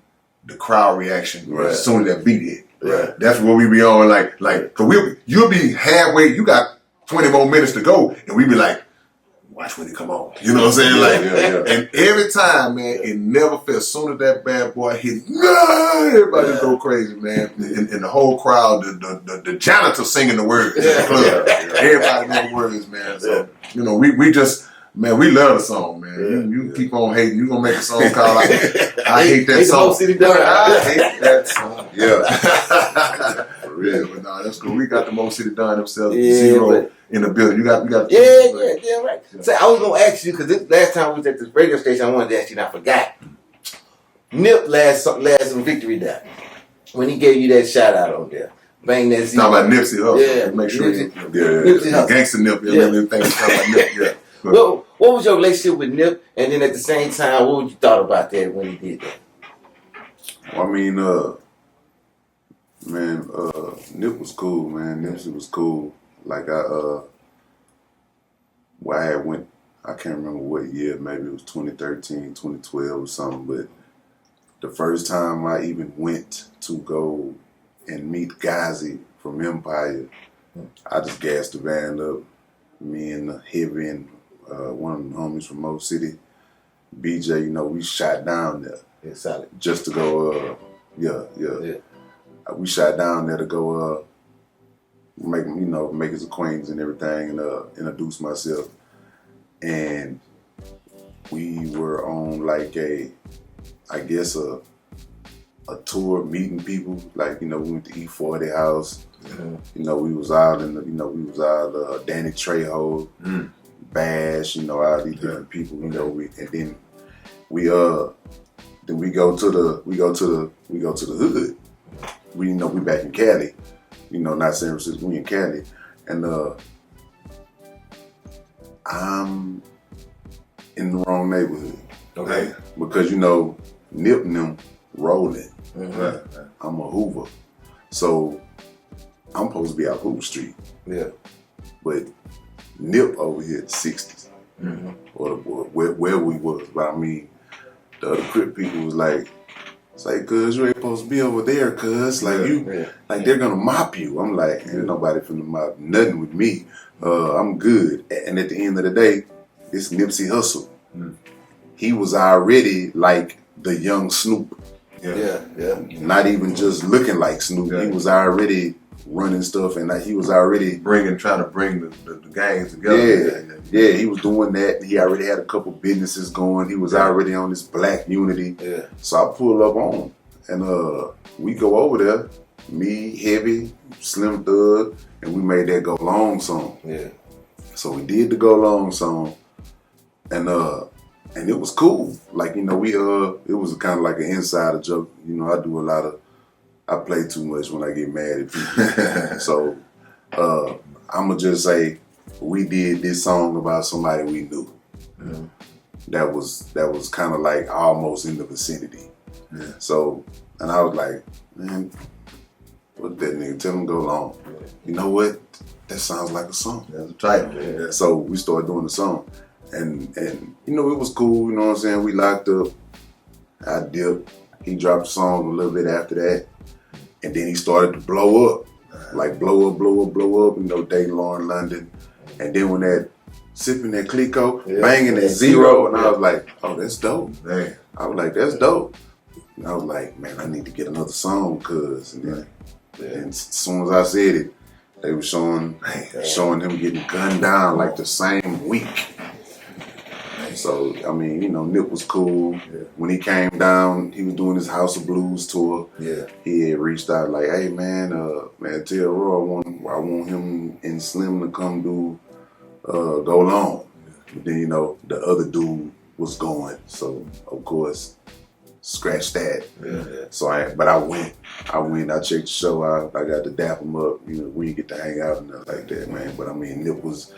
the crowd reaction as soon as that beat hit. Right. That's what we be on, like, cause you'll be halfway, you got 20 more minutes to go, and we be like, watch when it come on. You know what I'm saying? And every time, man, it never felt, as soon as that bad boy hit, everybody just go crazy, man. And the whole crowd, the janitor singing the words in the club. Everybody know the words, man. So, you know, we just, man, we love the song, man. You keep on hating. You gonna make a song called I Hate That Song. Mo City Don. I hate that song. Yeah. For real. But no, that's cool. We got the Mo City Don himself, Yeah, Zero in the building. You got Yeah, right. So I was gonna ask you, because this last time we was at this radio station, I wanted to ask you and I forgot. Nip last Victory Day, when he gave you that shout out on there. Bang that zero. Talking about Nipsey Hussle. Yeah. Make sure Nipsey Hussle. Gangsta Nip. Yeah. Everything talking about Nip. Yeah. What was your relationship with Nip? And then at the same time, what you thought about that when he did that? Well, I mean, Nip was cool, man. Nipsey was cool. Like I had went, I can't remember what year, maybe it was 2013, 2012 or something, but the first time I even went to go and meet Gazi from Empire, I just gassed the band up. Me and Heavy and one of the homies from Mo City, BJ, you know, we shot down there. Yeah, solid. Just to go, we shot down there to go make his acquaintance and everything, and introduce myself. And we were on like a tour meeting people. Like, you know, we went to E40 House. You know, we was out Danny Trejo, Bash, you know, all these different people, you know, and then we go to the hood. We, you know, we back in Cali, you know, not San Francisco, we in Cali. And I'm in the wrong neighborhood. Okay. Because, you know, Nip and them rolling. I'm a Hoover. So I'm supposed to be out Hoover Street. Yeah. But Nip over here at the 60s. Or where we was. But I mean, the other Crip people was like, it's like, cuz you ain't supposed to be over there, cuz. Like like they're gonna mop you. I'm like, ain't nobody finna mop nothing with me. I'm good. And at the end of the day, it's Nipsey Hussle. He was already like the young Snoop. Yeah. Not even just looking like Snoop. He was already running stuff, and he was already trying to bring the gangs together. Yeah, he was doing that. He already had a couple businesses going. He was already on this Black Unity. Yeah. So I pull up on him, and we go over there. Me, Heavy, Slim Thug, and we made that Go Long song. Yeah. So we did the Go Long song, and it was cool. Like, you know, it was kind of like an insider joke. You know, I play too much when I get mad at people. So I'ma just say we did this song about somebody we knew. That was kind of like almost in the vicinity. So, and I was like, man, what that nigga, tell him Go Long. You know what? That sounds like a song. That's the title. So we started doing the song. And you know, it was cool, you know what I'm saying? We locked up. I dipped. He dropped the song a little bit after that. And then he started to blow up. Like blow up, you know, dating Lauren London. And then when that sipping that Clico, banging that Zero, and I was like, oh, that's dope. Man. I was like, that's dope. And I was like, man, I need to get another song, cuz. And then as soon as I said it, they were showing him getting gunned down like the same week. So, I mean, you know, Nip was cool. When he came down, he was doing his House of Blues tour. He had reached out like, hey, man, tell Roy I want him and Slim to come do Go Long. But then, you know, the other dude was going. So, of course, scratch that. So I went, I checked the show out. I got to dap him up. You know, we didn't get to hang out and nothing like that, man. But I mean, Nip was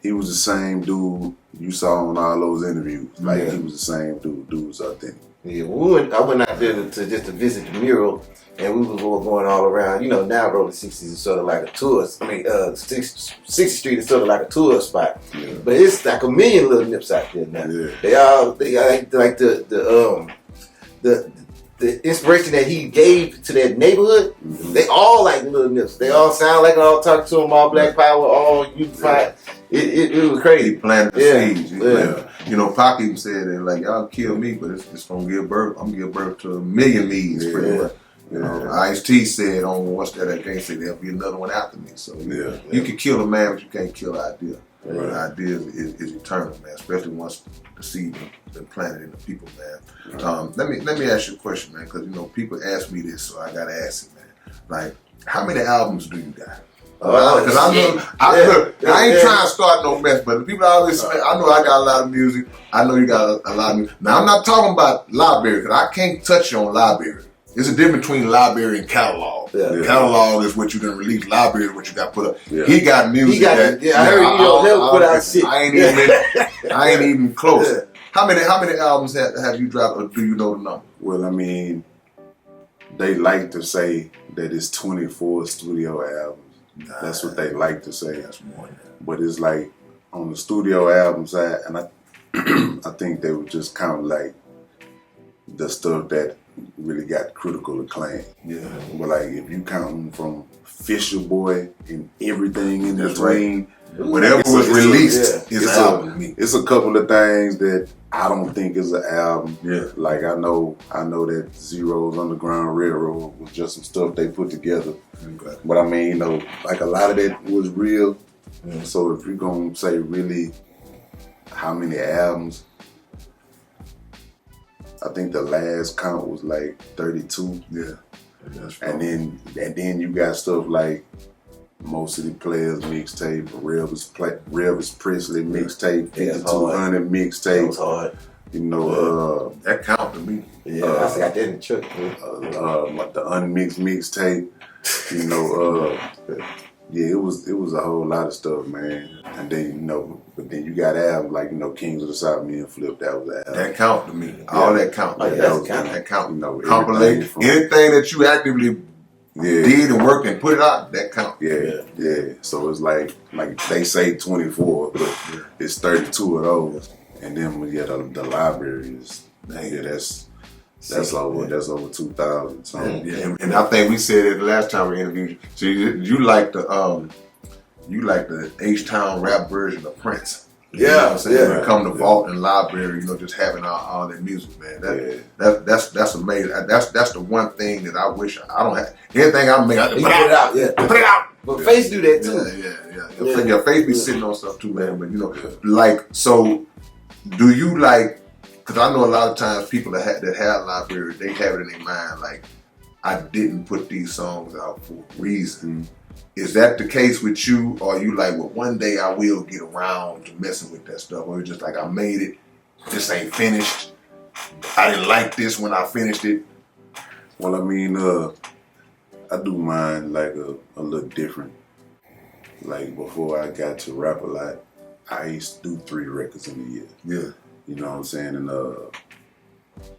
he was the same dude you saw on all those interviews. Like Yeah. he was the same dude. Dude was authentic. Yeah, I went out there to just to visit the mural, and we was all going all around. You know, now Rolling 60s is sort of like a tourist. 60th Street is sort of like a tourist spot. Yeah. But it's like a million little nips out there now. Yeah. They all like the inspiration that he gave to that neighborhood. They all like little nips. They all sound like all talk to him, all Black Power, all unified. It was He crazy. planted the Yeah. seeds. He Yeah. planted- You know, Pac even said that, like, y'all kill me, but it's gonna give birth. I'm gonna give birth to a million me's, pretty Yeah. much. You know, Ice-T said on what's that? I can't say there'll be another one after me. So you can kill a man, but you can't kill an idea. Right. The idea is eternal, man. Especially once the seed been planted in the people, man. Let me ask you a question, man, because you know people ask me this, so I gotta ask it, man. Like, how many albums do you got? Because I ain't trying to start no mess, but the people always say, I know I got a lot of music. I know you got a lot of music. Now I'm not talking about library, because I can't touch you on library. There's a difference between library and catalog. Yeah. Catalog is what you done release. Library is what you got put up. Yeah. He got music. He got that, I heard he don't never put out shit. I ain't even close. Yeah. How many albums have you dropped, or do you know the number? Well, I mean, they like to say that it's 24 studio albums. That's what they like to say. That's more. But it's like on the studio album side, and I think they were just kind of like the stuff that really got critical acclaim. Yeah. But like if you count from Fisher Boy and everything in That's between, Whatever It's a- was it's a- released is it's an a- album to me. it's a couple of things that I don't think is an album. Yeah. Like I know that Zero's Underground Railroad was just some stuff they put together. Okay. But I mean, you know, like a lot of that was real. So if you're gonna say really how many albums, I think the last count was like 32. Yeah. That's And then you got stuff like Mo City Players mixtape, Elvis Presley mixtape, Yeah, that's 5200 That was mixtape. hard. You know, that count to me. Yeah, I got that in the truck. like the unmixed mixtape. You know, yeah, it was a whole lot of stuff, man. And then but then you got albums like Kings of the South, me and Flip. That was an album. That count to me. All that count. Oh, yeah, that's a count. That count. You know, Compilate everything from- anything that you actively did and worked and put it out. That count. Yeah. So it's like they say 24, but it's 32 of those. And then the library is that's over 2,000. So Yeah, and I think we said it the last time we interviewed you. So you like the H-Town rap version of Prince. You know what I'm saying? Yeah. When it come to vault and library, just having all that music, man. That's amazing. That's the one thing that I wish I don't have. Anything I make, I You put it out, yeah. put it out. But Face do that too. Yeah. Your face be sitting on stuff too, man. But like, so do you like? Because I know a lot of times people that have library, they have it in their mind like, I didn't put these songs out for a reason. Is that the case with you, or are you like, well, one day I will get around to messing with that stuff, or it's just like, I made it, this ain't finished, I didn't like this when I finished it? Well, I mean, I do mine like a little different. Like before I got to rap a lot, I used to do 3 records in a year. Yeah. You know what I'm saying? And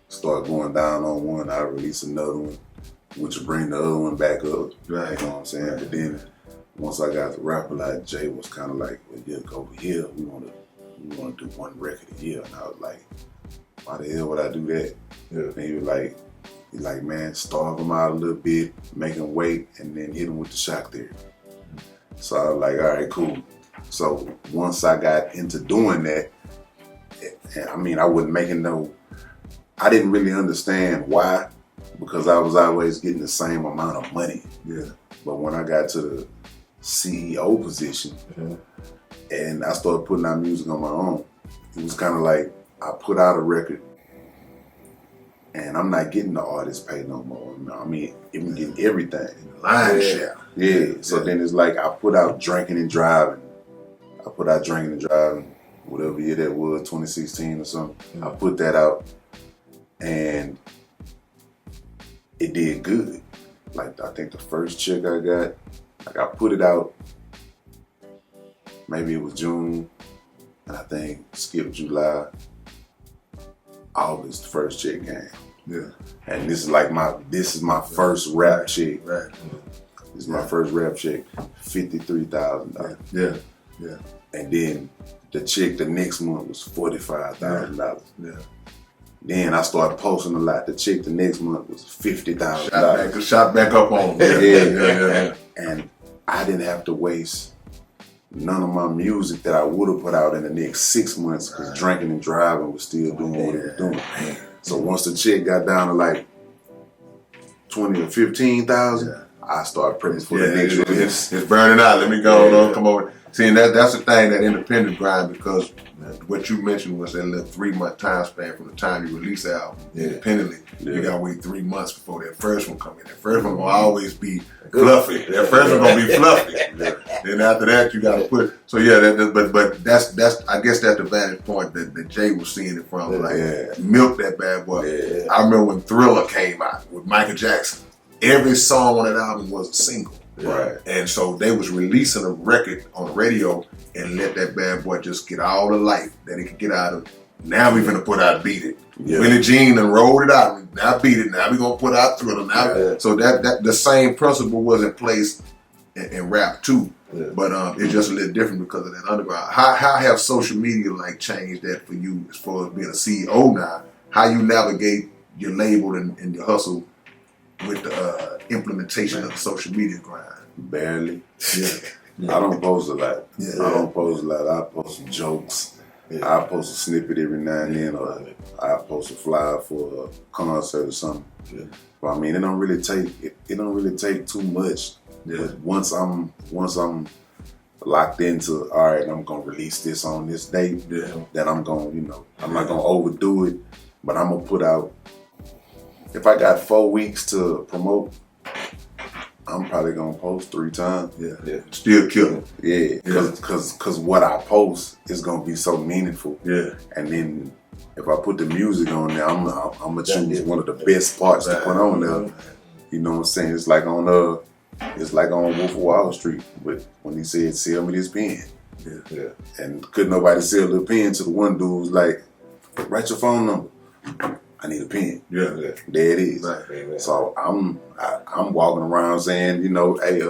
start going down on one, I release another one, which will bring the other one back up. Right. You know what I'm saying? But then once I got to rap a lot, Jay was kind of like, well, yeah, go over here. We want to do 1 record a year. And I was like, why the hell would I do that? Yeah. And he was like, man, starve them out a little bit, make them wait, and then hit them with the shock theory. So I was like, all right, cool. So once I got into doing that, I mean, I wasn't making I didn't really understand why, because I was always getting the same amount of money. Yeah. But when I got to the CEO position and I started putting out music on my own, it was kind of like I put out a record and I'm not getting the artist pay no more. I mean, even getting everything. Line share. Yeah. So then it's like I put out Drinking and Driving. Whatever year that was, 2016 or something. I put that out and it did good. Like I think the first check I got, like I put it out maybe it was June, and I think skip July, August, the first check came. Yeah. And this is like my first rap check. Right. This is my first rap check, $53,000. Yeah. Yeah. And then the check the next month was $45,000. Yeah. Then I started posting a lot. The check the next month was $50,000. Shot back up on them. Yeah. And I didn't have to waste none of my music that I would have put out in the next 6 months because drinking and driving was still doing what it was doing. So once the check got down to like 20 or 15,000, I started prepping for the next release. It's burning out. Let me go on, come over. See, and that's the thing, that independent grind, because what you mentioned was that little 3-month time span from the time you release the album independently. You gotta wait 3 months before that first one come in. That first one gonna always be fluffy. That first one gonna be fluffy. Then after that, you gotta put. So yeah, but that's I guess that's the vantage point that Jay was seeing it from. Milk that bad boy. I remember when Thriller came out with Michael Jackson. Every song on that album was a single. Right. And so they was releasing a record on the radio and let that bad boy just get all the life that it could get out of. Now we finna put out Beat It. Willie Jean and rolled it out. Now Beat It. Now we gonna put out Thriller. Now, so that the same principle was in place in rap too. But it's just a little different because of that underground. How have social media like changed that for you as far as being a CEO now? How you navigate your label and your hustle with the implementation of the social media grind? Barely. I don't post a lot. I don't post a lot. I post some jokes. I post a snippet every now and then, or I post a flyer for a concert or something. But I mean, it don't really take too much. But once I'm locked into, all right, I'm gonna release this on this date, then I'm gonna, I'm not gonna overdo it, but I'm gonna put out. If I got 4 weeks to promote, I'm probably gonna post 3 times. Still killing. Cause what I post is gonna be so meaningful. And then if I put the music on there, I'm gonna choose one of the best parts to put on there. You know what I'm saying? It's like on Wolf of Wall Street, but when he said, "Sell me this pen," and couldn't nobody sell the pen to the one dude who's like, "Write your phone number. I need a pen." There it is. So I'm walking around saying, hey,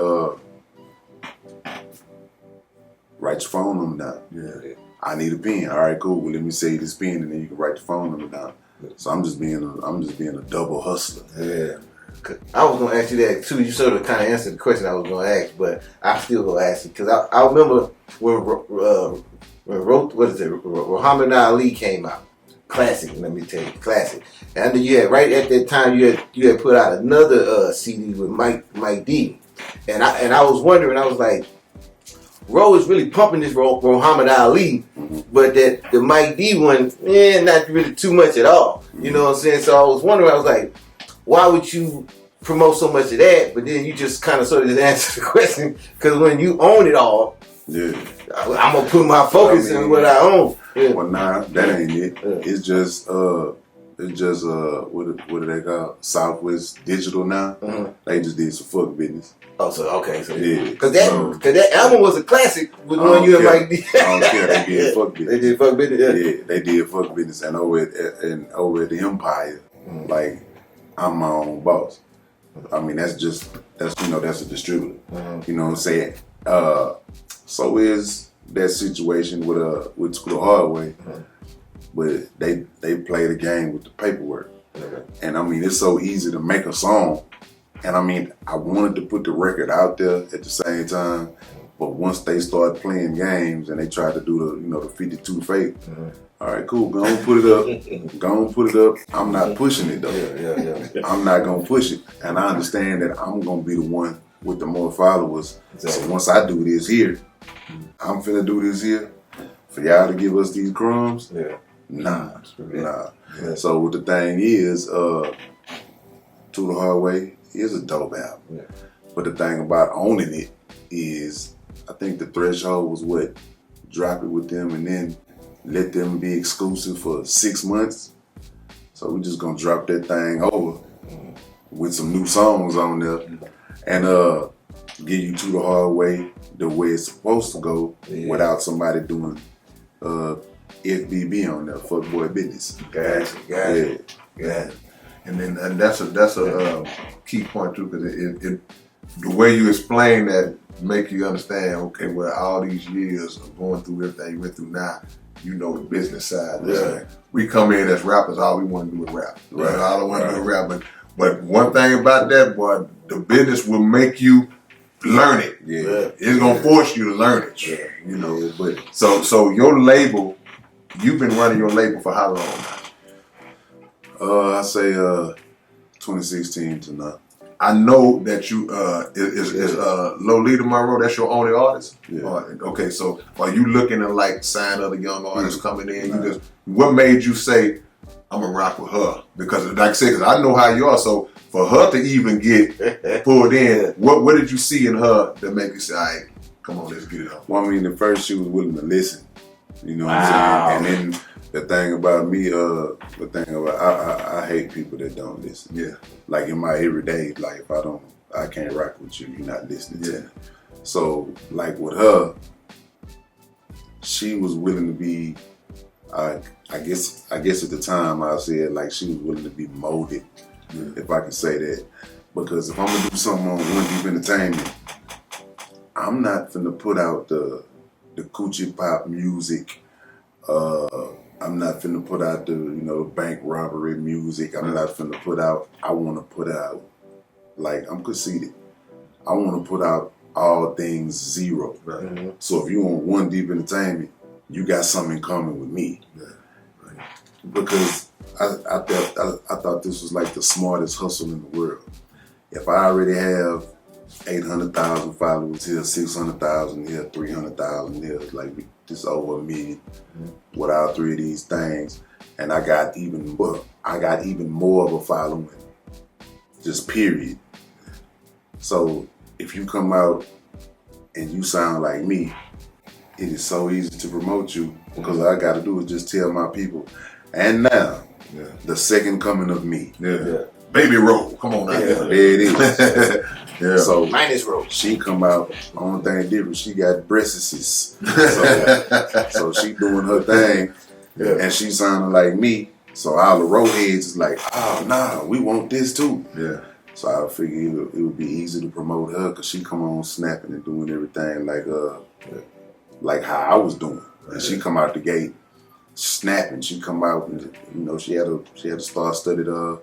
write your phone number down. I need a pen. All right, cool. Well, let me say this pen, and then you can write the phone number down. So I'm just being a double hustler. I was gonna ask you that too. You sort of kind of answered the question I was gonna ask, but I still gonna ask you because I remember when Muhammad Ali came out. Classic, let me tell you, classic. And then you had right at that time you had put out another CD with Mike D, and I was wondering, I was like, Ro is really pumping this Muhammad Ali, but that the Mike D one, not really too much at all. You know what I'm saying? So I was wondering, I was like, why would you promote so much of that? But then you just kind of sort of just answered the question because when you own it all, I'm gonna put my focus in what I own. Well, nah, that ain't it. It's just what do they call Southwest Digital now? They just did some fuck business. Oh, so okay, so because that album was a classic with one you and Mike D. I don't care. They did fuck business. They did fuck business. Yeah, they did fuck business, and over at the Empire, like I'm my own boss. I mean, that's a distributor. You know what I'm saying? So is that situation with School the Hard Way, but they play the game with the paperwork. And I mean, it's so easy to make a song. And I mean, I wanted to put the record out there at the same time, but once they started playing games and they tried to do the 52 fake, all right, cool, go and put it up. I'm not pushing it though. I'm not gonna push it. And I understand that I'm gonna be the one with the more followers. So once I do this here, I'm finna do this here for y'all to give us these crumbs. Nah. So what the thing is, To the Hard Way is a dope album. But the thing about owning it is, I think the threshold was what? Drop it with them and then let them be exclusive for 6 months. So we just gonna drop that thing over with some new songs on there. And get you to the hard way, the way it's supposed to go, Yeah. without somebody doing FBB on there, fuckboy business. Gotcha. Yeah. And that's a key point too, because it the way you explain that make you understand. Okay, well, all these years of going through everything you went through, now you know the business side. Yeah. We come in as rappers, all we want to do is rap. Right. All I want to do is rap. But one thing about that, boy, the business will make you learn it. Yeah. It's gonna force you to learn it. Yeah. You know, but So your label, you've been running your label for how long now? I say 2016 to now. I know that you is Lolita Monroe. That's your only artist. Yeah. Okay, so are you looking to like sign other young artists coming in? You just what made you say I'm gonna rock with her? Because like I said, because I know how you are. So for her to even get pulled in, what did you see in her that make you say, all right, come on, let's get it on? Well, I mean, at first she was willing to listen. You know Wow. what I'm saying? And then the thing about me, I hate people that don't listen. Yeah. Like in my everyday life, I can't rock with you. You're not listening to me. So like with her, she was willing to be. I guess at the time I said like she was willing to be molded, if I can say that. Because if I'm gonna do something on One Deep Entertainment, I'm not finna put out the coochie pop music. I'm not finna put out the bank robbery music. I'm not finna put out. I want to put out, like, I'm conceited. I want to put out all things zero. Right. Mm-hmm. So if you on One Deep Entertainment, you got something in common with me. Yeah. Right. Because I thought this was like the smartest hustle in the world. If I already have 800,000 followers here, 600,000 here, 300,000 here, like just over $1 million with all three of these things, and I got even more of a following, just period. So if you come out and you sound like me, it is so easy to promote you because all I got to do is just tell my people. And now, the second coming of me. Yeah. Baby roll. Come on now. There it is. Yeah. So Minus roll. she come out, only thing different, she got breasts. So she doing her thing, and she sounding like me. So all the road heads is like, oh nah, we want this too. Yeah. So I figured it would be easy to promote her because she come on snapping and doing everything like how I was doing. And she come out the gate snapping. She come out and she had a star-studded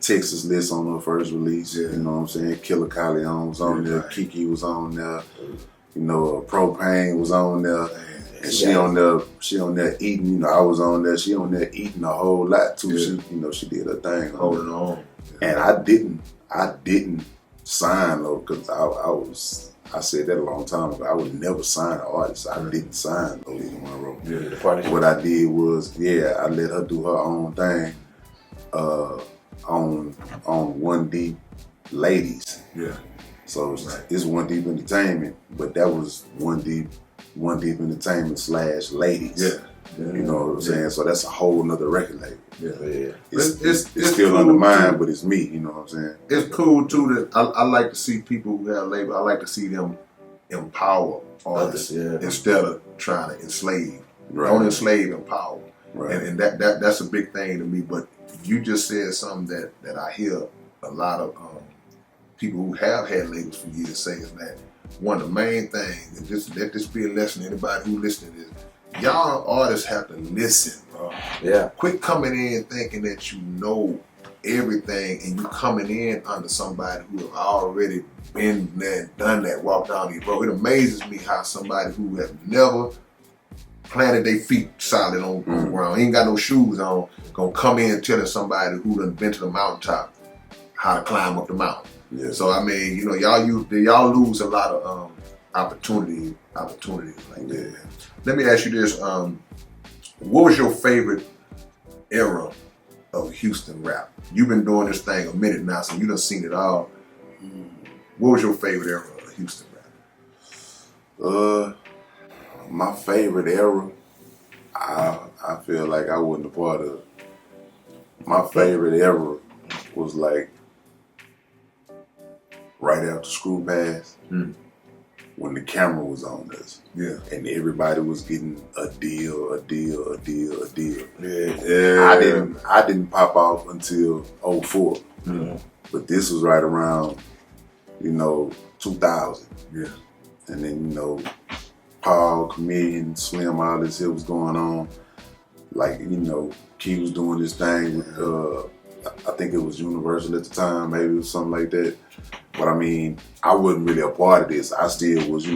Texas list on her first release. Yeah. You know what I'm saying? Killer Colleon was on there. Right. Kiki was on there. Propane was on there. And she on there eating. I was on there. She on there eating a whole lot too. Yeah. She did her thing. Holding on. And I didn't sign though, because I said that a long time ago. I would never sign an artist. I didn't sign Lolita Monroe. Yeah. What I did was, I let her do her own thing on One Deep Ladies. Yeah. So it's One Deep Entertainment, but that was One Deep Entertainment / Ladies. Yeah. You know what I'm saying? So that's a whole nother record label. Yeah. It's still cool under mine, too. but it's me. You know what I'm saying? It's cool too that I like to see people who have label. I like to see them empower artists instead of trying to enslave. Right. Don't enslave, empower. Right. And that's a big thing to me. But you just said something that I hear a lot of people who have had labels for years say is that one of the main things, and just let this be a lesson to anybody who listening, is y'all artists have to listen, bro. Yeah. Quit coming in thinking that you know everything and you coming in under somebody who have already been there, done that, walked down these road. It amazes me how somebody who have never planted their feet solid on the ground, ain't got no shoes on, gonna come in telling somebody who done been to the mountaintop how to climb up the mountain. Yeah. So I mean, y'all lose a lot of opportunities like that. Let me ask you this: what was your favorite era of Houston rap? You've been doing this thing a minute now, so you done seen it all. What was your favorite era of Houston rap? My favorite era, I feel like I wasn't a part of. My favorite era was like right after Screw Pass, when the camera was on us. Yeah. And everybody was getting a deal. Yeah. I didn't pop off until 04. But this was right around, 2000. Yeah. And then, Paul, Chameleon, Slim, all this shit was going on. Like, Key was doing this thing with, I think it was Universal at the time, maybe it was something like that. But I mean, I wasn't really a part of this. I still was, I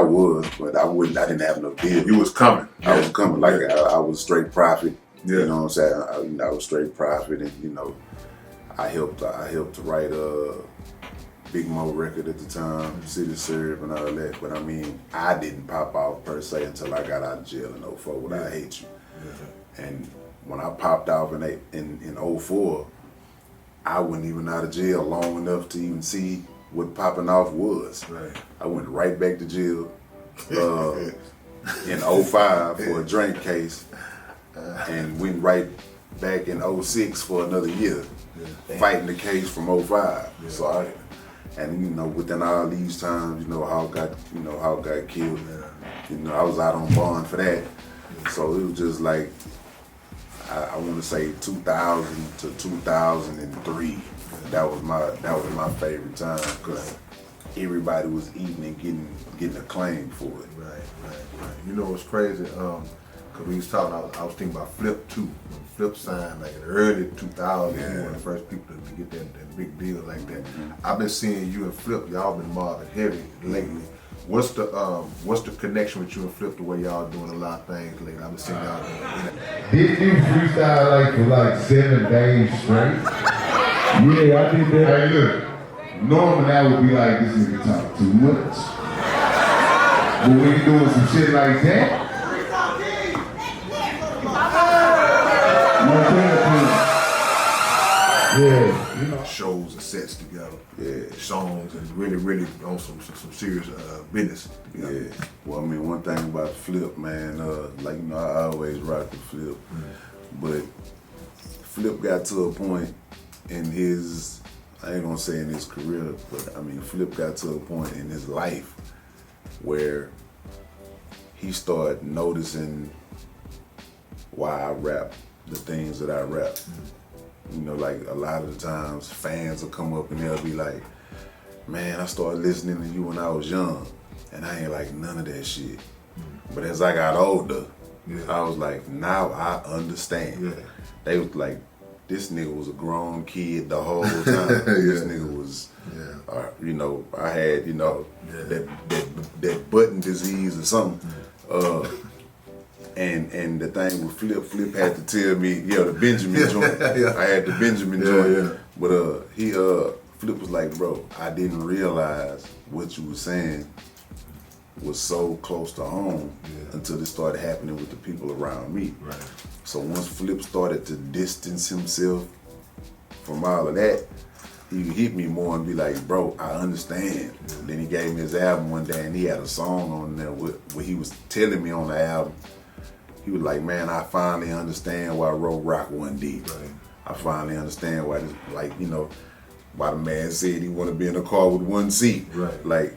was, but I didn't have no deal. You was coming. I was coming, like I was straight profit. Yeah. You know what I'm saying? I was straight profit, and I helped to write a Big Mo record at the time, City Serve and all that. But I mean, I didn't pop off per se until I got out of jail in 04 with I Hate You. And when I popped off in 04, I wasn't even out of jail long enough to even see what popping off was. Right. I went right back to jail in 05 for a drink case, and went right back in 06 for another year, fighting the case from 05. Yeah. So within all these times, how got killed. I was out on bond for that. So it was just like, I want to say 2000 to 2003. That was my favorite time, because everybody was eating and getting acclaim for it. Right. You know what's crazy? Cause we was talking, I was thinking about Flip too. When Flip signed like in the early 2000s, he was one of the first people to get that big deal like that. I've been seeing you and Flip, y'all been mobbing heavy lately. What's the connection with you and Flip, the way y'all doing a lot of things lately? I've been seeing y'all doing it. Did you freestyle for 7 days straight? Yeah, I did that. Hey, look, normally I would be like, this nigga talk too much. But when you doing some shit like that, shows and sets together, songs, and really on some serious business together. Yeah. Well, I mean, one thing about Flip, man, I always rock with Flip, but Flip got to a point in his, I ain't gonna say in his career, but I mean, Flip got to a point in his life where he started noticing why I rap the things that I rap. Like a lot of the times fans will come up and they'll be like, man, I started listening to you when I was young and I ain't like none of that shit. But as I got older, I was like, now I understand. They was like, this nigga was a grown kid the whole time. This nigga was, I had, that button disease or something. And the thing with Flip had to tell me, the Benjamin joint. I had the Benjamin joint. But Flip was like, bro, I didn't realize what you were saying was so close to home until it started happening with the people around me. Right. So once Flip started to distance himself from all of that, he would hit me more and be like, bro, I understand. Then he gave me his album one day and he had a song on there where he was telling me on the album, he was like, man, I finally understand why Road Rock wasn't deep. Right. I finally understand why this, why the man said he want to be in a car with one seat. Right.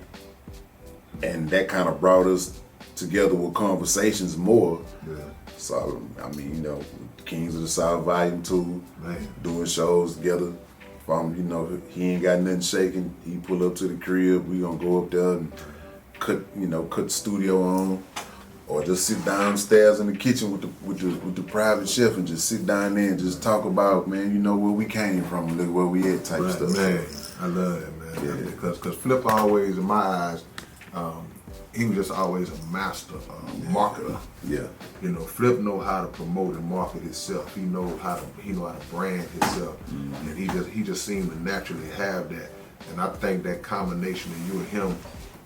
And that kind of brought us together with conversations more. Yeah. So, I mean, Kings of the South Volume 2, doing shows together. He ain't got nothing shaking. He pull up to the crib, we gonna go up there and cut the studio on. Or just sit downstairs in the kitchen with the private chef and just sit down there and just talk about, man, where we came from and look where we at type stuff. Man, I love that, man. Because Flip always, in my eyes, he was just always a master marketer. Yeah. Flip know how to promote and market himself. He know how to brand himself, and he just seemed to naturally have that. And I think that combination of you and him,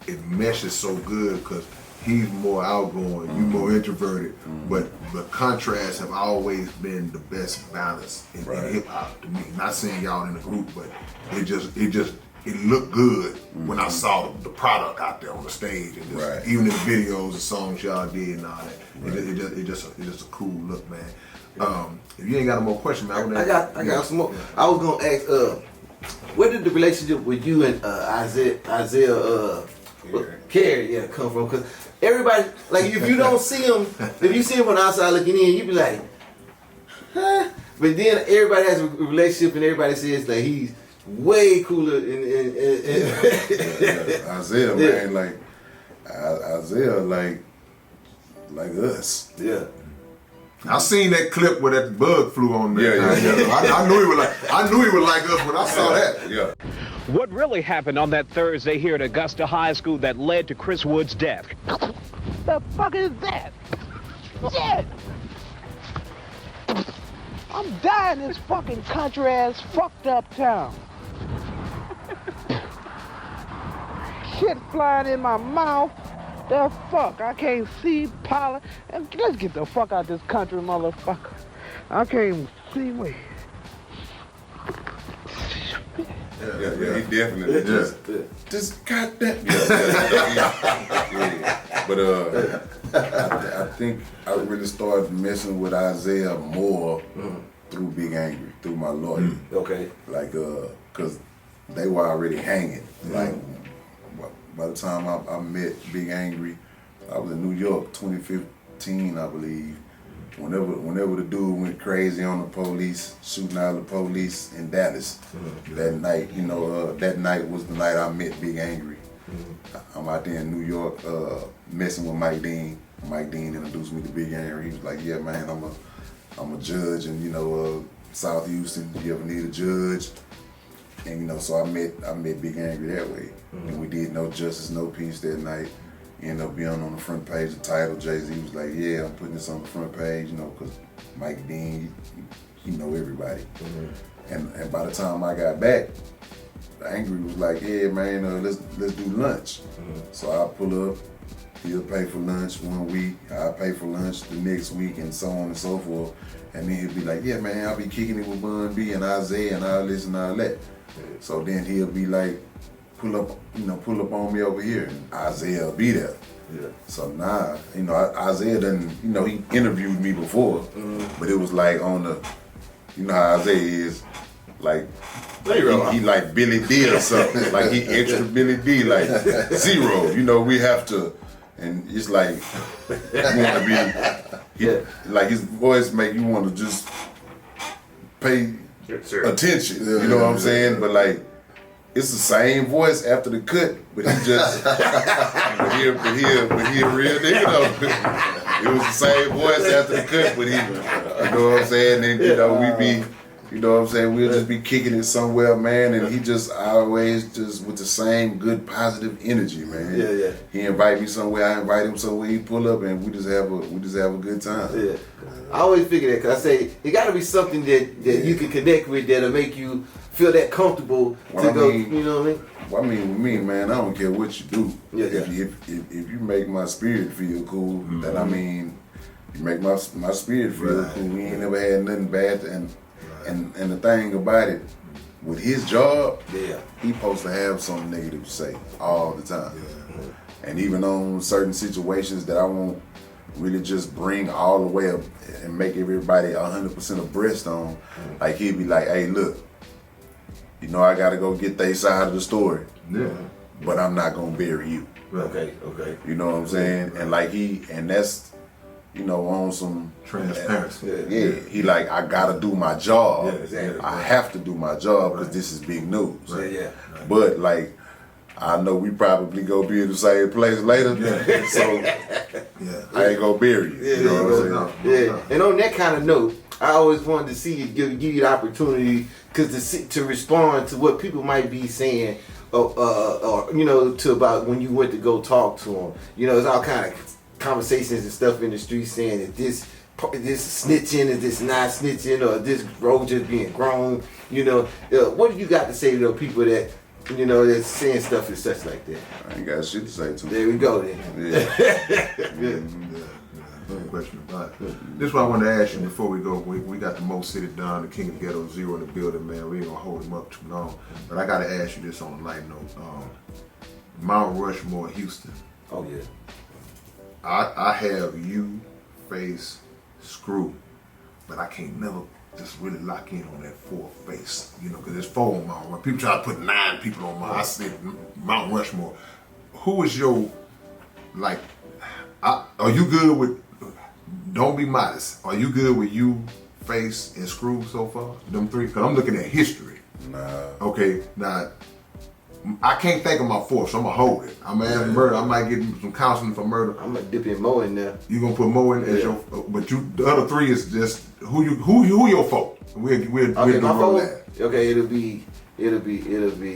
it meshes so good because he's more outgoing, you more introverted, but contrasts have always been the best balance in hip hop to me. Not saying y'all in a group, but it looked good when I saw the product out there on the stage, and just, even in the videos, the songs y'all did and all that. It just a cool look, man. If you ain't got no more questions, man, I got some more. I was gonna ask, Where did the relationship with you and Isaiah Carey come from? Because everybody, like, if you don't see him, if you see him from the outside looking in, you be like, huh? But then everybody has a relationship, and everybody says that he's way cooler. Isaiah, man, like Isaiah, like us. Yeah. I seen that clip where that bug flew on there. Yeah. I knew he was like us when I saw that. Yeah. What really happened on that Thursday here at Augusta High School that led to Chris Wood's death? The fuck is that? Shit! I'm dying in this fucking country ass fucked up town. Shit flying in my mouth. The fuck? I can't see pollen. Let's get the fuck out of this country, motherfucker. I can't see me. Yeah, he definitely just got that. Yeah. But I think I really started messing with Isaiah more through Big Angry, through my lawyer. Okay. Like, cause they were already hanging. Like, by the time I met Big Angry, I was in New York, 2015, I believe. Whenever the dude went crazy on the police, shooting out the police in Dallas, that night, that night was the night I met Big Angry. I'm out there in New York messing with Mike Dean. Mike Dean introduced me to Big Angry. He was like, yeah, man, I'm a judge in, South Houston. You ever need a judge? And, so I met Big Angry that way. And we did No Justice, No Peace that night. Ended up being on the front page of Title. Jay-Z was like, yeah, I'm putting this on the front page, because Mike Dean, he know everybody. And by the time I got back, Angry was like, yeah, man, let's do lunch. So I pull up, he'll pay for lunch 1 week, I'll pay for lunch the next week, and so on and so forth. And then he'll be like, yeah, man, I'll be kicking it with Bun B and Isaiah and all this and all that. So then he'll be like, pull up on me over here, and Isaiah will be there. Yeah. So now, Isaiah done, he interviewed me before, but it was like on the, how Isaiah is, like, he like Billy D or something, like he extra Billy D, like zero, we have to, and it's like, you want to be, like his voice make you want to just pay attention, you know what I'm saying, but like, it's the same voice after the cut, but he just, but he a real nigga though. It was the same voice after the cut, but he, you know what I'm saying? And we be, we'll just be kicking it somewhere, man. And he just always just with the same good positive energy, man. Yeah. He invite me somewhere, I invite him somewhere. He pull up, and we just have a good time. Yeah. I always figure that, because I say it got to be something that you can connect with that'll make you feel that comfortable to go. You know what I mean? Well, I mean, with me, man, I don't care what you do. Yeah. If you make my spirit feel cool, then I mean, you make my spirit feel cool. We ain't never had nothing bad. And the thing about it, with his job, he supposed to have something negative to say all the time. Yeah. And even on certain situations that I won't really just bring all the way up and make everybody 100% abreast on, like he'd be like, hey, look, I gotta go get their side of the story. Yeah. But I'm not gonna bury you. Okay. You know what I'm saying? And like and that's, on some transparency. Yeah. He like, I gotta do my job. Yeah, exactly. I have to do my job because this is big news. Right. Yeah. But like, I know we probably go be in the same place later. Yeah. So I ain't gonna bury you. Yeah, you know what I'm saying? Yeah. And on that kind of note, I always wanted to see you give you the opportunity to respond to what people might be saying, or to about when you went to go talk to them. There's all kind of conversations and stuff in the street saying that this snitching, is this not snitching, or this road just being grown. What do you got to say to those people that that's saying stuff and such like that? I ain't got shit to say to them. There we go then. Yeah. No question about it. This is what I wanted to ask you before we go. We got the Mo City Don, the King of Ghetto Zero in the building, man. We ain't gonna hold him up too long. But I gotta ask you this on a light note. Mount Rushmore, Houston. Oh yeah. I have you face Screw, but I can't never just really lock in on that fourth face, you know, because there's 4 on Mount. When people try to put 9 people on Mount, I said Mount Rushmore. Who is your, like, are you good with, don't be modest, are you good with you, Face, and Screw so far? Them 3? Because I'm looking at history. Nah. Okay, now, I can't think of my 4th, so I'm going to hold it. I'm going to add murder. I might get some counseling for murder. I'm gonna dip in Mo in there. You gonna put Mo in as your, but the other 3 is just who your folk. We'll Okay, do my roll phone. that. Okay, it'll be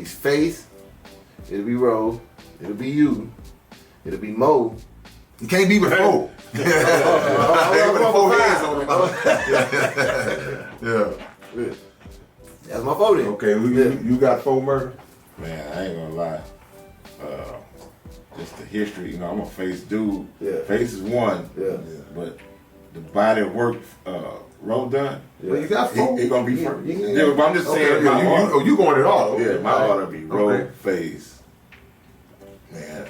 Face, it'll be Ro, it'll be you, it'll be Mo. You can't be with 4. With the 4 heads on them. Yeah. That's my phone. Okay, you got 4 murder. Man, I ain't gonna lie. Just the history, you know, I'm a Face dude. Yeah. Face is 1. Yeah. But the body of work, Ro done. Well, you got 4. He gonna be first. Yeah, but I'm just saying. Okay, you going it all. Yeah, my order be Ro, Okay. Face. Man.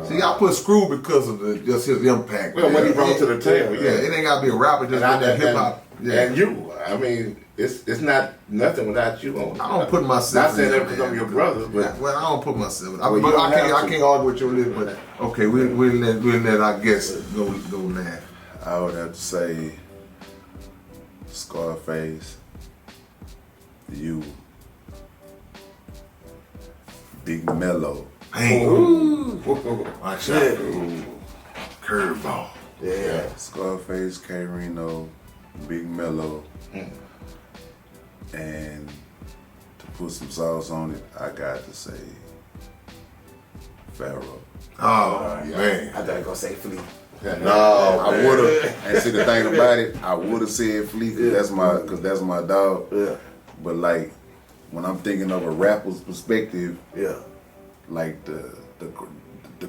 See, I put Screw because of just his impact. Well, what he brought to the table, Yeah, it ain't gotta be a rapper, just that hip hop. Yeah. And you, I mean, it's not nothing without you on. I don't put myself. Not saying in that there, because I'm man. your brother, but Well, I don't put myself. Well, you But don't I have to. can't argue with your list. But okay, we'll let I guess go now. I would have to say Scarface, you, Big Mello. Hey, watch out. Curveball. Yeah. Scarface, K-Rino, Big Mello, and to put some sauce on it, I got to say Pharaoh. Oh man. I thought I was gonna say Flea. No, I would have. And see the thing about it, I would have said Fleet because that's my dog. Yeah. But like when I'm thinking of a rapper's perspective, Yeah. like the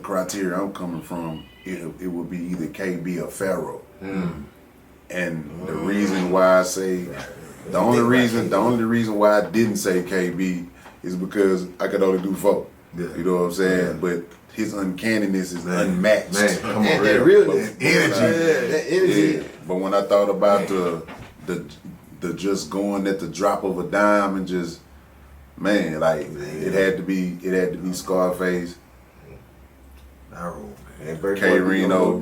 criteria I'm coming from, it would be either KB or Pharaoh. And the reason why I say the only reason why I didn't say KB is because I could only do 4. Yeah. You know what I'm saying? But his uncanniness is unmatched. Man, come on, And that real. realness. Energy. Yeah, that energy. Yeah. But when I thought about the just going at the drop of a dime and just like it had to be Scarface, And Bird Boy, K-Rino,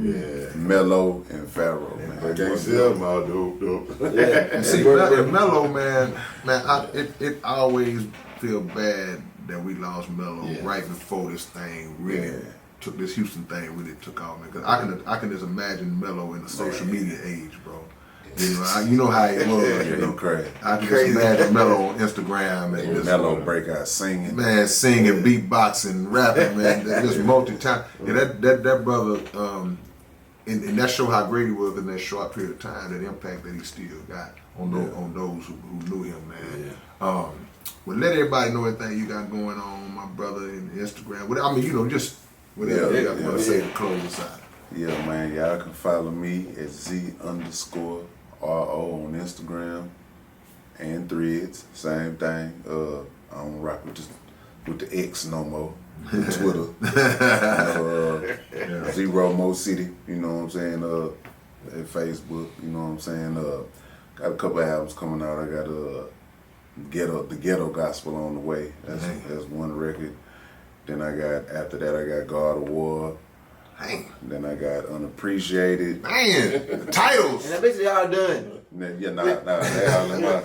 Mello, and Pharaoh. Man. I can't sell them all, dope. And see, Mello, man, it always feel bad that we lost Mello right before this thing really took this Houston thing really took off, man. Cause I can just imagine Mello in the social media age, bro. You know how it was. You know, crazy. I can just imagine Mello on Instagram and just Mello break out singing. man singing, beatboxing, rapping, man, just multi-time. Yeah, that brother, and that show how great he was in that short period of time, that impact that he still got on those who knew him, man. Well, let everybody know everything you got going on, my brother, and Instagram. I mean, you know, just whatever you got to say to close this out. Yeah, man, y'all can follow me at Z_RO on Instagram and Threads. Same thing. I don't rock with the X no more. Twitter. Zero Mo City, you know what I'm saying? At Facebook, you know what I'm saying? Got a couple albums coming out. I got the Ghetto Gospel on the way. That's one record. Then after that I got God of War. Dang. Then I got Unappreciated. Man, the titles. And I bet y'all done. Yeah, nah, they all in my.